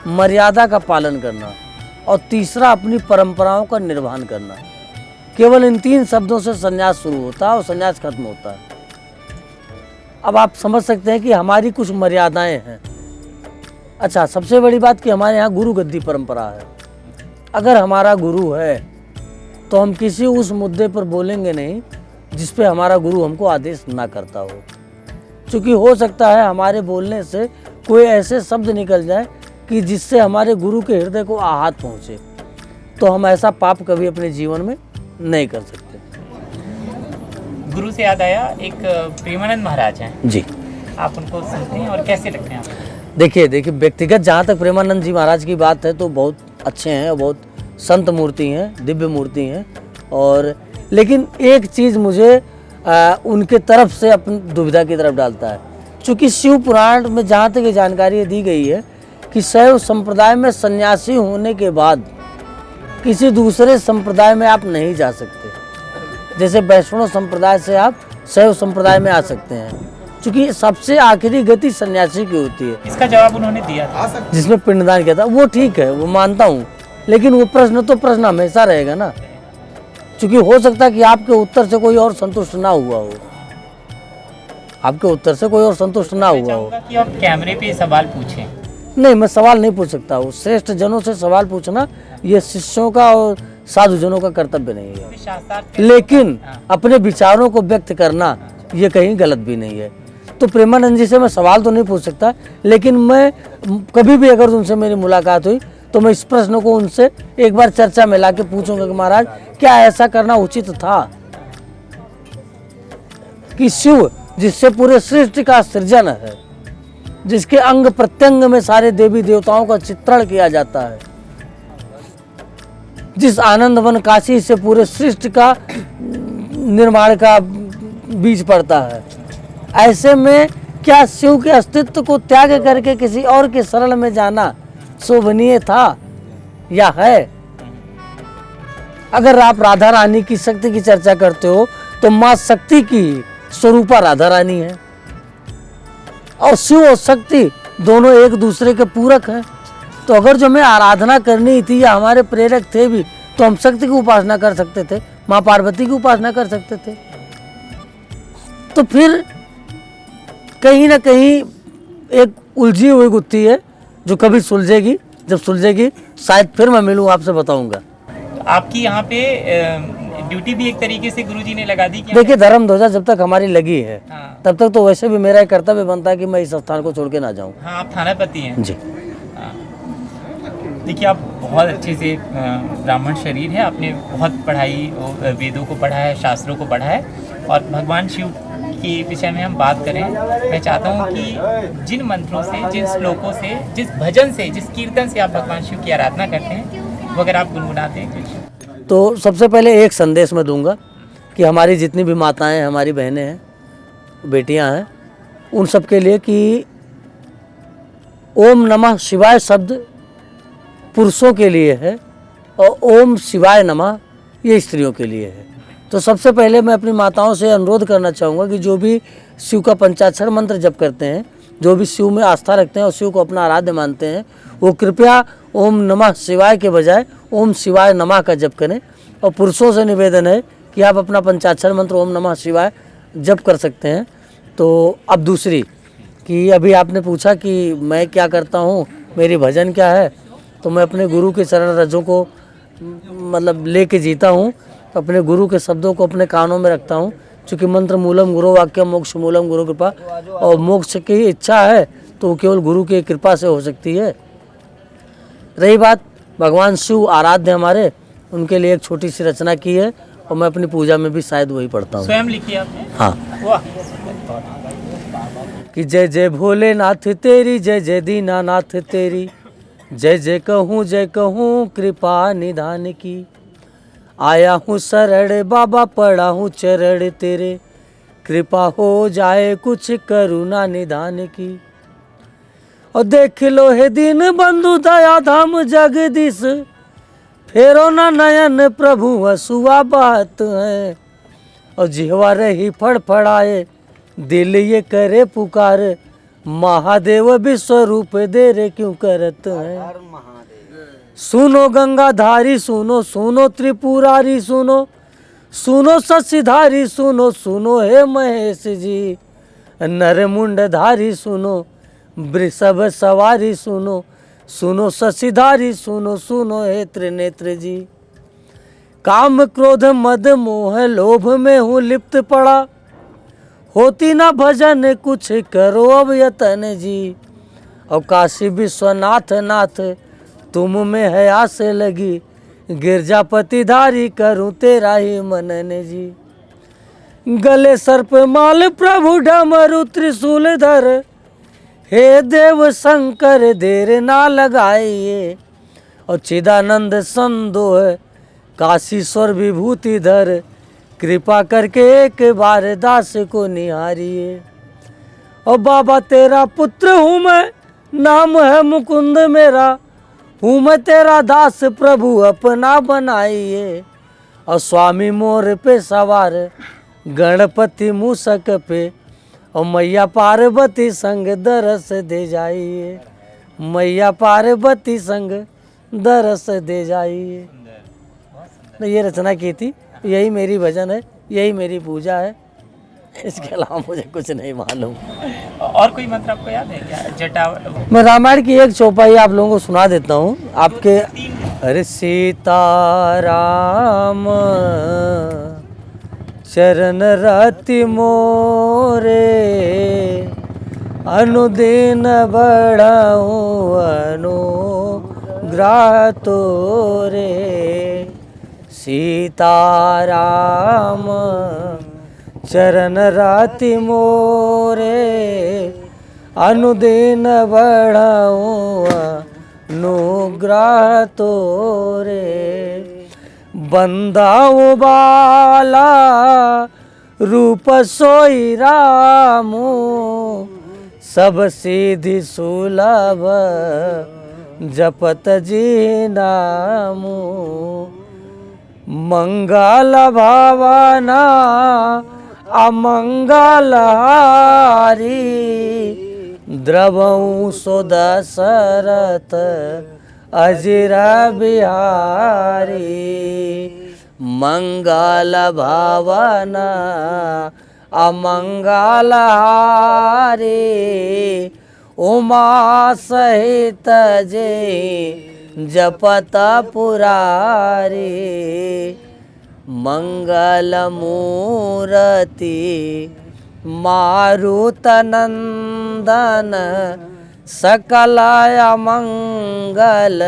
मर्यादा का पालन करना और तीसरा अपनी परंपराओं का निर्वहन करना। केवल इन 3 शब्दों से सन्यास शुरू होता है और सन्यास खत्म होता है। अब आप समझ सकते हैं कि हमारी कुछ मर्यादाएं हैं। अच्छा, सबसे बड़ी बात कि हमारे यहाँ गुरु गद्दी परंपरा है। अगर हमारा गुरु है तो हम किसी उस मुद्दे पर बोलेंगे नहीं जिस पे हमारा गुरु हमको आदेश ना करता हो, क्योंकि हो सकता है हमारे बोलने से कोई ऐसे शब्द निकल जाए कि जिससे हमारे गुरु के हृदय को आहत पहुँचे, तो हम ऐसा पाप कभी अपने जीवन में नहीं कर सकते। गुरु से याद आया, एक प्रेमानंद महाराज हैं जी, आप उनको सुनते हैं और कैसे लगते हैं आपको? देखिए व्यक्तिगत जहाँ तक प्रेमानंद जी महाराज की बात है तो बहुत अच्छे हैं और बहुत संत मूर्ति हैं, दिव्य मूर्ति हैं, और लेकिन एक चीज़ मुझे उनके तरफ से अपनी दुविधा की तरफ डालता है, चूँकि शिव पुराण में जहाँ तक ये जानकारी दी गई है कि शैव संप्रदाय में सन्यासी होने के बाद किसी दूसरे संप्रदाय में आप नहीं जा सकते। जैसे वैष्णव संप्रदाय से आप शैव संप्रदाय में आ सकते हैं, क्योंकि सबसे आखिरी गति सन्यासी की होती है। इसका जवाब उन्होंने दिया था, जिसमें पिंडदान किया था, वो ठीक है, वो मानता हूँ, लेकिन वो प्रश्न हमेशा रहेगा ना, क्योंकि हो सकता है कि आपके उत्तर से कोई और संतुष्ट ना हुआ हो, आपके उत्तर से कोई और संतुष्ट ना हुआ हो। कि आप कैमरे पे सवाल पूछें। नहीं, मैं सवाल नहीं पूछ सकता हूँ। श्रेष्ठ जनों से सवाल पूछना ये शिष्यों का और साधुजनों का कर्तव्य नहीं है, लेकिन अपने विचारों को व्यक्त करना ये कहीं गलत भी नहीं है। तो प्रेमानंद जी से मैं सवाल तो नहीं पूछ सकता, लेकिन मैं कभी भी अगर उनसे मेरी मुलाकात हुई तो मैं इस प्रश्न को उनसे एक बार चर्चा में ला के पूछूंगा कि महाराज क्या ऐसा करना उचित था, कि शिव जिससे पूरे सृष्टि का सृजन है, जिसके अंग प्रत्यंग में सारे देवी देवताओं का चित्रण किया जाता है, जिस आनंद वन काशी से पूरे सृष्टि का निर्माण का बीज पड़ता है, ऐसे में क्या शिव के अस्तित्व को त्याग करके किसी और के शरण में जाना शोभनीय था या है? अगर आप राधा रानी की शक्ति की चर्चा करते हो तो माँ शक्ति की स्वरूपा राधा रानी है, और शिव और शक्ति दोनों एक दूसरे के पूरक हैं। तो अगर जो हमें आराधना करनी थी या हमारे प्रेरक थे भी, तो हम शक्ति की उपासना कर सकते थे, माँ पार्वती की उपासना कर सकते थे। तो फिर कहीं ना कहीं एक उलझी हुई गुत्थी है जो कभी सुलझेगी। जब सुलझेगी शायद फिर मैं मिलूँ, आपसे बताऊंगा। तो आपकी यहाँ पे ड्यूटी भी एक तरीके से गुरुजी ने लगा दी क्या? देखिए, धर्म ध्वजा जब तक हमारी लगी है, हाँ। तब तक तो वैसे भी मेरा एक कर्तव्य बनता है कि मैं इस स्थान को छोड़ के ना जाऊं। हाँ, आप थानापति हैं जी। हाँ। देखिए, आप बहुत अच्छे से ब्राह्मण शरीर है, आपने बहुत पढ़ाई, वेदों को पढ़ा है, शास्त्रों को पढ़ा है, और भगवान शिव के विषय में हम बात करें। मैं चाहता हूँ कि जिन मंत्रों से, जिन श्लोकों से, जिस भजन से, जिस कीर्तन से आप भगवान शिव की आराधना करते हैं, वो अगर आप गुनगुनाते हैं कुछ। तो सबसे पहले एक संदेश मैं दूंगा कि हमारी जितनी भी माताएं, हमारी बहनें हैं, बेटियां हैं, उन सब के लिए कि ओम नमः शिवाय शब्द पुरुषों के लिए है और ओम शिवाय नमः ये स्त्रियों के लिए है। तो सबसे पहले मैं अपनी माताओं से अनुरोध करना चाहूँगा कि जो भी शिव का पंचाक्षर मंत्र जप करते हैं, जो भी शिव में आस्था रखते हैं और शिव को अपना आराध्य मानते हैं, वो कृपया ओम नमः शिवाय के बजाय ओम शिवाय नमः का जप करें। और पुरुषों से निवेदन है कि आप अपना पंचाक्षर मंत्र ओम नमः शिवाय जप कर सकते हैं। तो अब दूसरी कि अभी आपने पूछा कि मैं क्या करता हूँ, मेरी भजन क्या है, तो मैं अपने गुरु के चरण रजों को मतलब लेके जीता हूँ, अपने गुरु के शब्दों को अपने कानों में रखता हूँ। चूँकि मंत्र मूलम गुरु वाक्यम मोक्ष मूलम गुरु कृपा, और मोक्ष की इच्छा है तो वो केवल गुरु की कृपा से हो सकती है। रही बात भगवान शिव आराध्य हमारे, उनके लिए एक छोटी सी रचना की है और मैं अपनी पूजा में भी शायद वही पढ़ता हूँ। स्वयं लिखी आपने? हाँ। वाह। कि जय जय भोलेनाथ तेरी, जय जय दीनानाथ तेरी, जय जय कहूँ कृपा निधान की। आया हूँ शरण बाबा, पड़ा हूँ चरण तेरे, कृपा हो जाए कुछ करुणा निधान की। और देख लो हे दीन बंधु दया धाम जगदीश, फेरो ना नयन प्रभु हसुआ बात है। और जिहवा रही फड़फड़ाए, दिल ये करे पुकार, महादेव विश्व रूप दे रे क्यों करत है। सुनो गंगाधारी सुनो, सुनो त्रिपुरारी सुनो, सुनो शशिधारी सुनो, सुनो हे महेश जी। नर मुंडधारी सुनो, वृषभ सवारी सुनो, सुनो शशिधारी सुनो, सुनो हे त्रिनेत्र जी। काम क्रोध मद मोह लोभ में हूँ लिप्त पड़ा, होती ना भजन कुछ करो अब यतन जी। और काशी विश्वनाथ नाथ तुम में है आस लगी, गिरजापति धारी करूं तेरा ही मनन जी। गले सर्प माल प्रभु डमरु त्रिशूल धर, हे देव शंकर देर ना लगाइए। और चिदानंद संदोह काशीश्वर विभूति धर, कृपा करके एक बार दास को निहारिए। और बाबा तेरा पुत्र हूँ मैं, नाम है मुकुंद मेरा, हूँ मैं तेरा दास प्रभु अपना बनाइए। और स्वामी मोर पे सवार, गणपति मूसक पे, और मैया पार्वती संग दरस दे जाइए। मैया पार्वती संग दरस दे जाइए। ये रचना की थी, यही मेरी भजन है, यही मेरी पूजा है, इसके अलावा मुझे कुछ नहीं मालूम। और कोई मंत्र आपको याद है क्या? जटा। मैं रामायण की एक चौपाई आप लोगों को सुना देता हूँ आपके। अरे सीताराम चरण रति मोरे, अनुदिन बढ़ाऊं अनुग्रह तोरे। सीताराम चरण राति मोरे अनुदिन बढ़ाऊँ अनुग्रह तोरे बंदाऊ बाला रूप सोई रामू सब सिद्धि सुलभ जपत जी नामू मंगल भावना अमंगल हारी द्रवऊ सो दशरथ अजिर बिहारी मंगल भावना अमंगल हारी उमा सहित जे जपत पुरारी मंगल मूर्ति मारुत नंदन सकल मंगल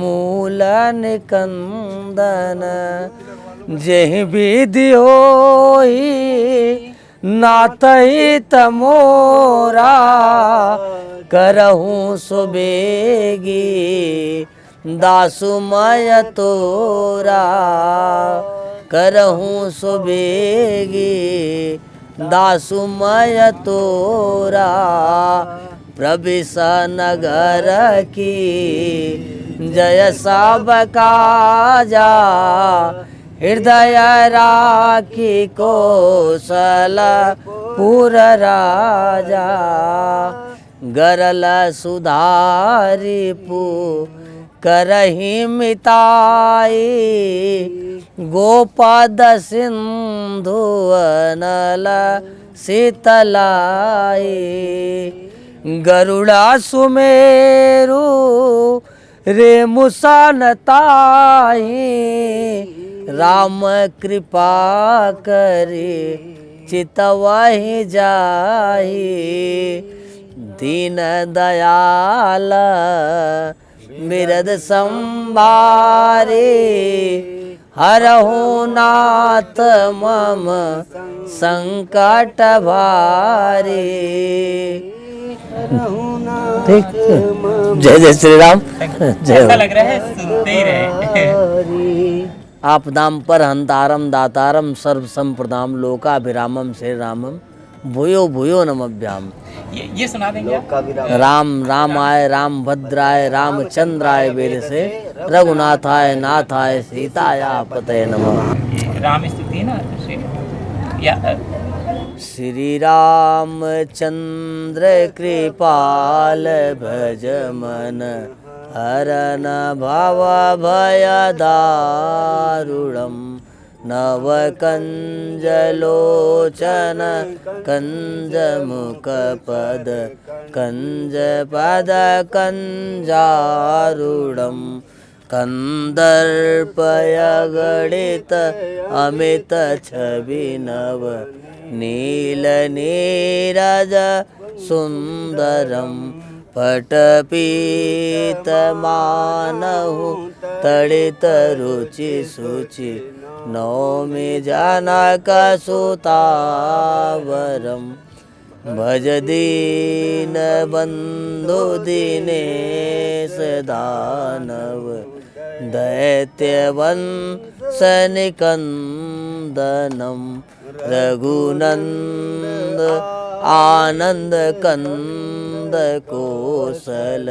मूल निकंदन जेहि विधि होई नातहि तमोरा करहूँ सुबेगी दासुमय तोरा करहूँ सुबेगी दासुमय तोरा प्रविश नगर की जय सब काजा हृदय राखी कौशल पुर राजा गरल सुधारी पू करही मिताई गोपद सिंधु अनल शीतलाई गरुड़ा सुमेरु रे मुसानताई राम कृपा करे चितवहि जाहि दीन दयाल बिरद संभारे हरहु नाथ मम संकट भारे। ठीक, जय जय श्री राम। ऐसा लग रहा है सुनते ही रहे। आपदाम पर हंतारम दातारम सर्व संप्रदाम लोकाभिरामम श्री रामम भूयो भूयो नमभ्याम। ये सुना देंगे आप? राम रामाय राम भद्राय रामचंद्राय वेद से रघुनाथाय नाथाय सीताया पतये नमः। राम स्तुति है ना या श्री रामचंद्र कृपाल भज मन हरन भव भय दारुणम नव कंज लोचन कंज मुख पद कंजारूढ़म कंदर्पय गणित अमित छवि नव नील नीरज सुंदरम पटपीत मानहु तड़ित रुचि सुचि नौमि जनक सुतावरम भज दीन बंधु दिनेश दानव दैत्यवंश निकंदनम रघुनंद आनंद कंद कोसल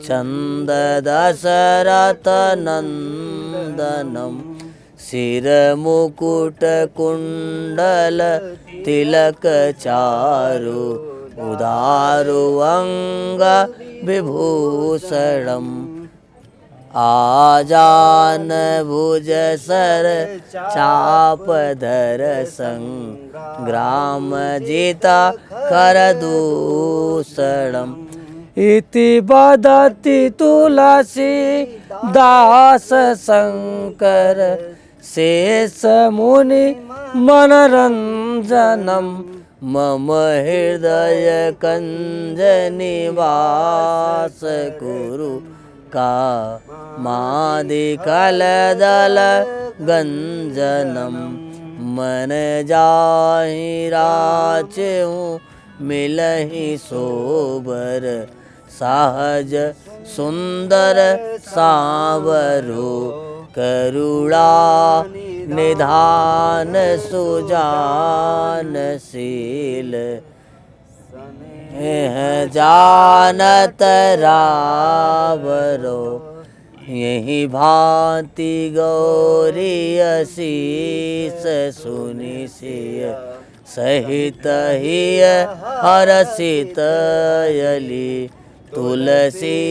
चंद दशरथ नंदनम सिर मुकुट कुंडल तिलक चारु उदारु अंग विभूषणम आजान भुज सर चाप धर संग्राम जीता कर दूषणम इति बदति तुलसी दास शंकर शेष मुनि मनरंजनम मम हृदय कंज निवास कुरु का मादि कलदल गंजनम मन जाहि राचहु मिलहि सोबर सहज सुंदर सावरो करुणा निधान सुजानशील जानत रावरो यही भांति गौरी असीस सुनि सिय सहित हिय हरसित यली तुलसी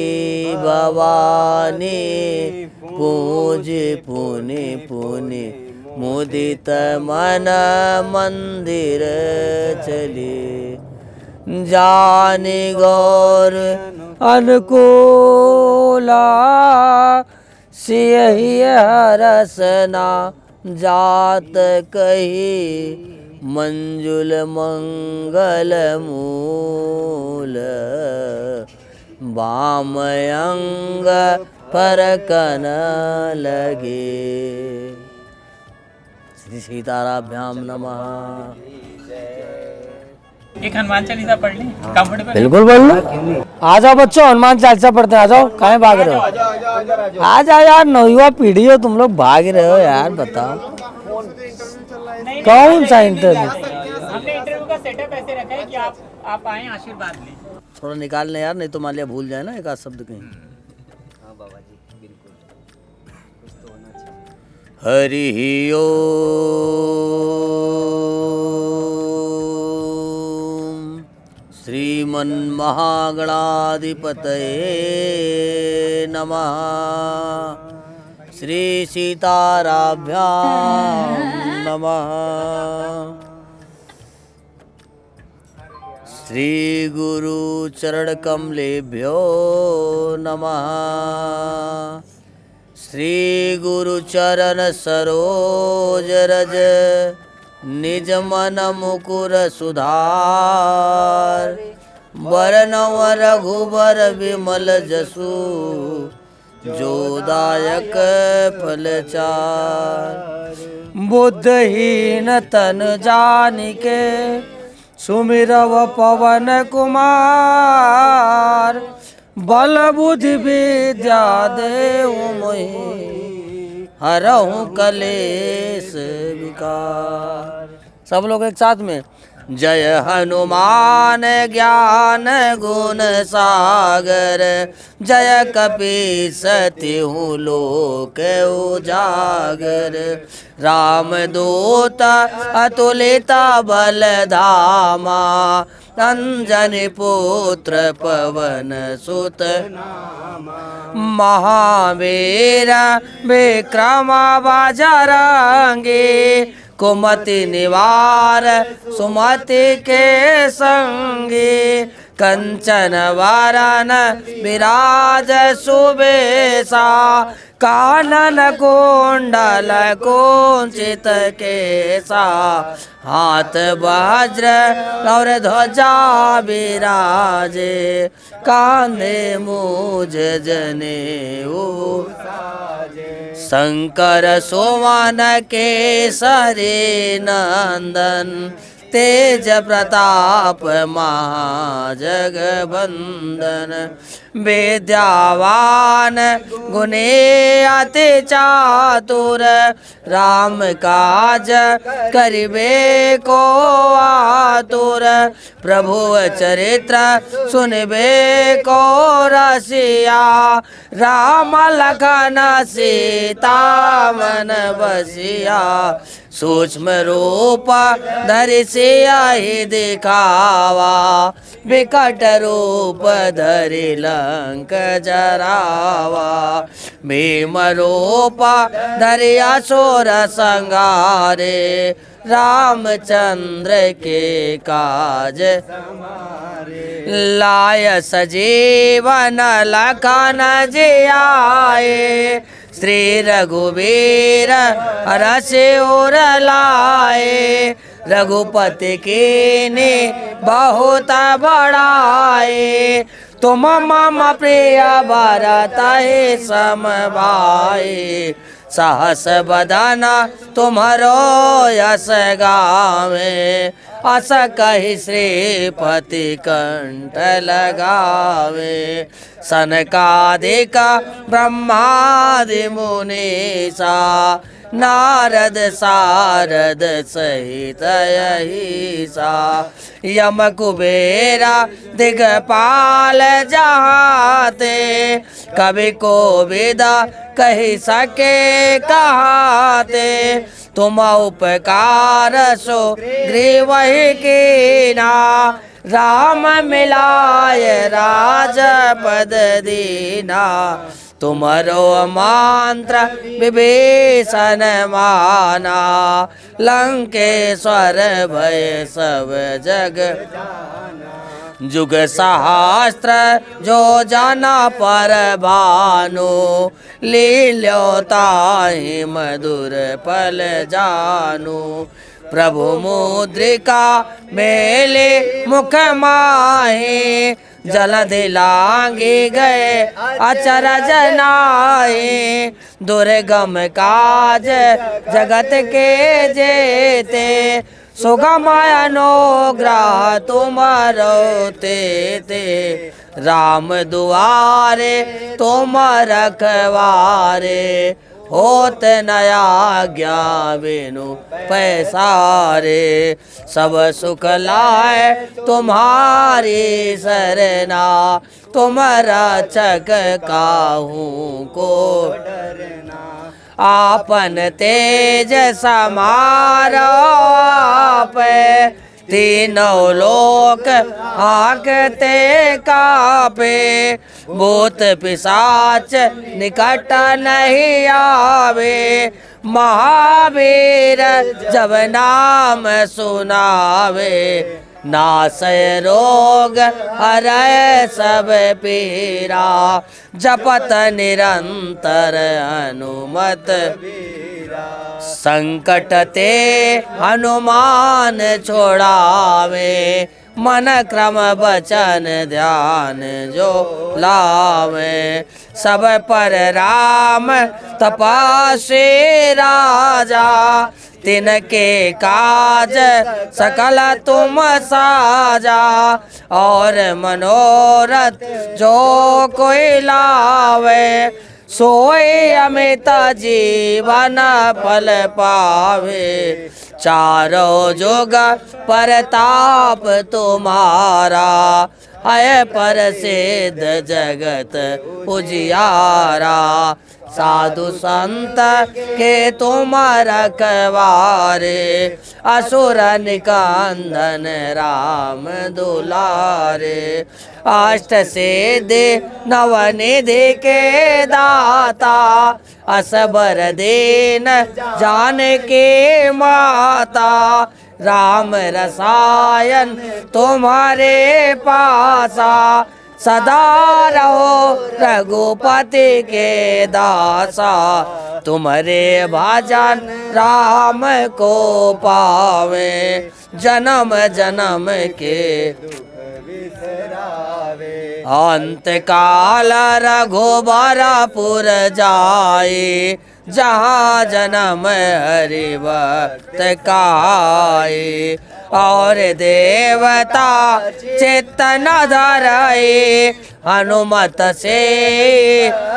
भवानी पूज पुनि पुनि मुदित मन मंदिर चली जानि गौर अनुकूला सियहि हरसना जात कही मंजुल मंगल मूल वामयंग परकन लगे। श्री सीताराभ्याम नमः। एक हनुमान चालीसा पढ़ ली कंफर्टेबल। बिल्कुल बोल लो। आ जाओ बच्चों, हनुमान चालीसा पढ़ते हैं। आ जाओ, कहाँ भाग रहे हो? आ जाओ यार, नौवा पीढ़ी हो तुम लोग, भाग रहे हो यार, बताओ कौन सा इंटरव्यू? हमने इंटरव्यू का सेटअप ऐसे रखा है कि आप आए आशीर्वाद लें। थोड़ा निकाल लें यार, नहीं तो मान लिया भूल जाए ना एक आध शब्द कहीं। हरि ओम श्रीमन्महागणाधिपतये नमः। श्री सीताराभ्याम नमः। श्री गुरु चरण कमलेभ्यो नमः। श्री गुरु चरण सरोज रज निज मन मुकुर सुधार वरनव रघुबर विमल जसु जोदायक फलचार। बुद्धहीन तन जानिके सुमिरव पवन कुमार बल बुद्धि विद्या देहु मोहि हरहु कलेश विकार। सब लोग एक साथ में। जय हनुमान ज्ञान गुण सागर जय कपीस तिहु लोक उजागर। रामदूत अतुलित बल धामा अंजनी पुत्र पवन सुत महावीर विक्रम बजरंगी कुमति निवार सुमति के संगी। कंचन वरन विराज सुबेसा कानन कुंडल कुंचित केसा। हाथ वज्र और ध्वजा विराजे कांधे मूज जनेऊ। शंकर सुवन केसरी नंदन तेज प्रताप महाजगबंदन। विद्यावान गुणी अति चातुर राम काज करिबे को आतुर। प्रभु चरित्र सुनबे को रसिया राम लखन सीता मन बसिया। सूक्ष्म रूप धरि सियाहि दिखावा विकट रूप धरि लंक जरावा। भीम रूप धरि असुर संहारे रामचंद्र के काज लाय सजीवन लखन जियाए। श्री रघुवीर हरषि उर लाए रघुपति कीन्ही बहुत बड़ाए। तुम मम प्रिय भरत सम भाई साहस बदना तुम्हारो यस गावे, अस कहि श्रीपति कंठ लगावे। सनकादिक ब्रह्मादि मुनीसा, नारद सारद सहित अहिसा। यम कुबेरा दिगपाल जहाते, कवि को विदा कही सके कहाते। तुम उपकार सो ग्रीव कीना, राम मिलाय राजपद दीना। तुम्हारो मंत्र विभीषण माना, लंकेश्वर भय सब जग। जुग सहस्त्र जो जाना पर भानु, लील्यो ताहि मधुर पल जानू। प्रभु मुद्रिका मेले मुख माहे, जलधि लांगी गए अचरज नाहि। दुर्गम काज जगत के जेते, सुगम अनुग्रह तुम्हारो तेते। राम दुआरे तुम रखवारे, होत नया ज्ञा बिनु पैसारे। सब सुख लाए तुम्हारी सरना, तुम रक्षक काहू को डरना। आपन तेज समारो पे, तीनों लोक हाकते कापे। भूत पिशाच निकट नहीं आवे, महावीर जब नाम सुनावे। नासय रोग हरय सब पीरा, जपत निरंतर हनुमत। संकट ते हनुमान छोड़ावे, मन क्रम बचन ध्यान जो लावे। सब पर राम तपस्वी राजा, तिनके काज सकल तुम साजा। और मनोरथ जो कोई लावे, सोई अमित जीवन फल पावे। चारों जुग परताप तुम्हारा, है प्रसिद्ध जगत उजियारा। साधु संत के तुम रखवारे, असुर निकंदन राम दुलारे। अष्ट सिद्धि नवनिधि के दाता, असबर दीन जानकी माता। राम रसायन तुम्हारे पासा, सदा रहो रघुपति के दासा। तुम्हारे भजन राम को पावे, जन्म जन्म के अंत काल रघुबरपुर जाए। जहाँ जन्म हरि भक्त काए, और देवता चित्त न धराए। हनुमत से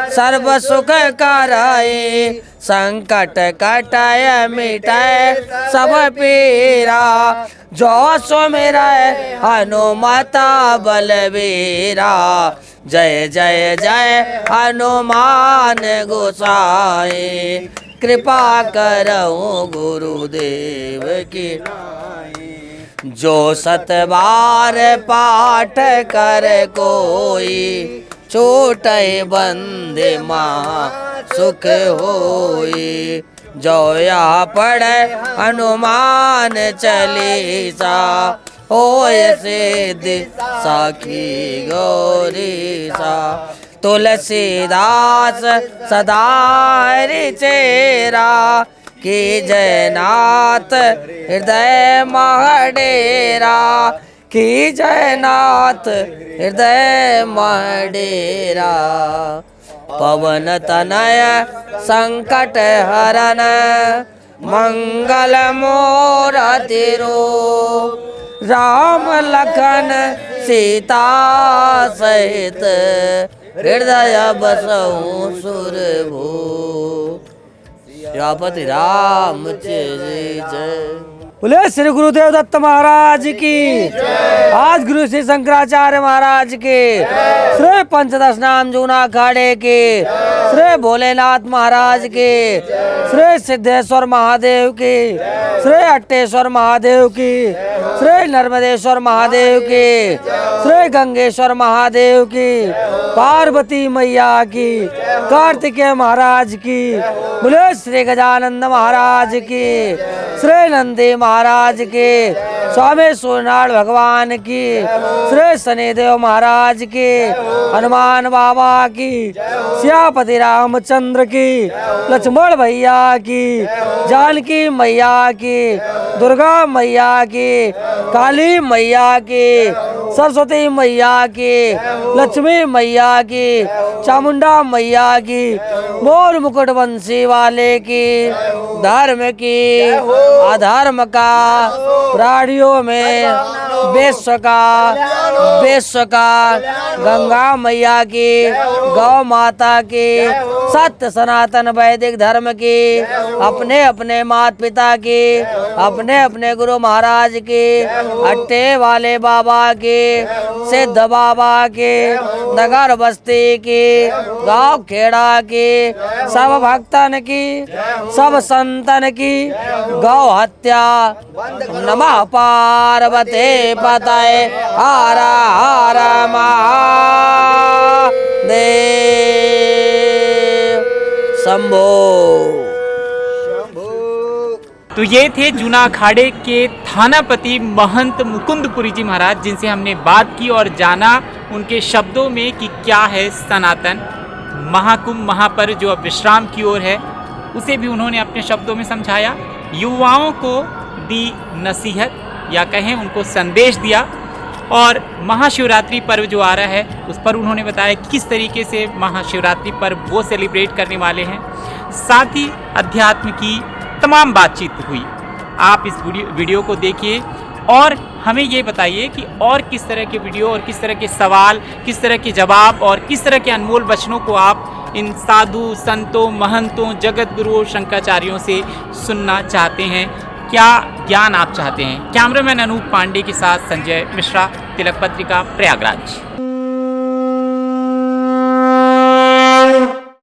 सर्व सुख कराए, संकट कटाय मिटाय सब पीरा। जो सुमिरै हनुमत बलवीरा, जय जय जय हनुमान गोसाई। कृपा करऊं गुरुदेव की, जो सतबार पाठ कर कोई। छूटै बंदे महा सुख होई। जो या पढ़े हनुमान चालीसा, होय सिद्धि साखी गौरीसा। तुलसीदास सदा हरि चेरा, की जयनाथ हृदय महडेरा। की जयनाथ हृदय महडेरा। पवन तनय संकट हरन मंगल मूरति रूप राम लखन सीता सहित हृदय बसहु सुरभूप सियापति रामचंद्र जय। बोले श्री गुरुदेव दत्त महाराज की, आज गुरु श्री शंकराचार्य महाराज के, श्री पंचदश नाम जूना अखाड़े के, श्री भोलेनाथ महाराज के, श्री सिद्धेश्वर महादेव के, श्री अट्टेश्वर महादेव की, श्री नर्मदेश्वर महादेव की, श्री गंगेश्वर महादेव की, पार्वती मैया की, कार्तिकेय महाराज की, बोले श्री गजानंद महाराज की, श्री नंदी महाराज के, स्वामी सूर्यनारायण भगवान की, श्री शनिदेव महाराज की, हनुमान बाबा की, सियापति रामचंद्र की, लक्ष्मण भैया की, जानकी मैया की, दुर्गा मैया की, काली मैया की, सरस्वती मैया की, लक्ष्मी मैया की, चामुंडा मैया की, मोर मुकुट वंशी वाले की, धर्म की, अधर्म का, प्राणियों में विश्व का, गंगा मैया की, गौ माता की, सत्य सनातन वैदिक धर्म की, अपने अपने माता पिता की, अपने अपने गुरु महाराज की, अट्टे वाले बाबा की, सिद्ध बाबा की, नगर बस्ती की, गांव खेड़ा की, सब भक्तन की, सब संतन की गौ हत्या। नमः पार्वते पतये हर हर महादेव शंभो। तो ये थे जूना अखाड़े के थानापति महंत मुकुंदपुरी जी महाराज, जिनसे हमने बात की और जाना उनके शब्दों में कि क्या है सनातन। महाकुंभ महापर्व जो अब विश्राम की ओर है, उसे भी उन्होंने अपने शब्दों में समझाया, युवाओं को दी नसीहत या कहें उनको संदेश दिया। और महाशिवरात्रि पर्व जो आ रहा है उस पर उन्होंने बताया किस तरीके से महाशिवरात्रि पर्व वो सेलिब्रेट करने वाले हैं। साथ ही अध्यात्म की तमाम बातचीत हुई। आप इस वीडियो को देखिए और हमें ये बताइए कि और किस तरह के वीडियो और किस तरह के सवाल, किस तरह के जवाब और किस तरह के अनमोल वचनों को आप इन साधु संतों, महंतों, जगत गुरुओं, शंकराचार्यों से सुनना चाहते हैं। क्या ज्ञान आप चाहते हैं। कैमरामैन अनूप पांडे के साथ संजय मिश्रा, तिलक पत्रिका, प्रयागराज।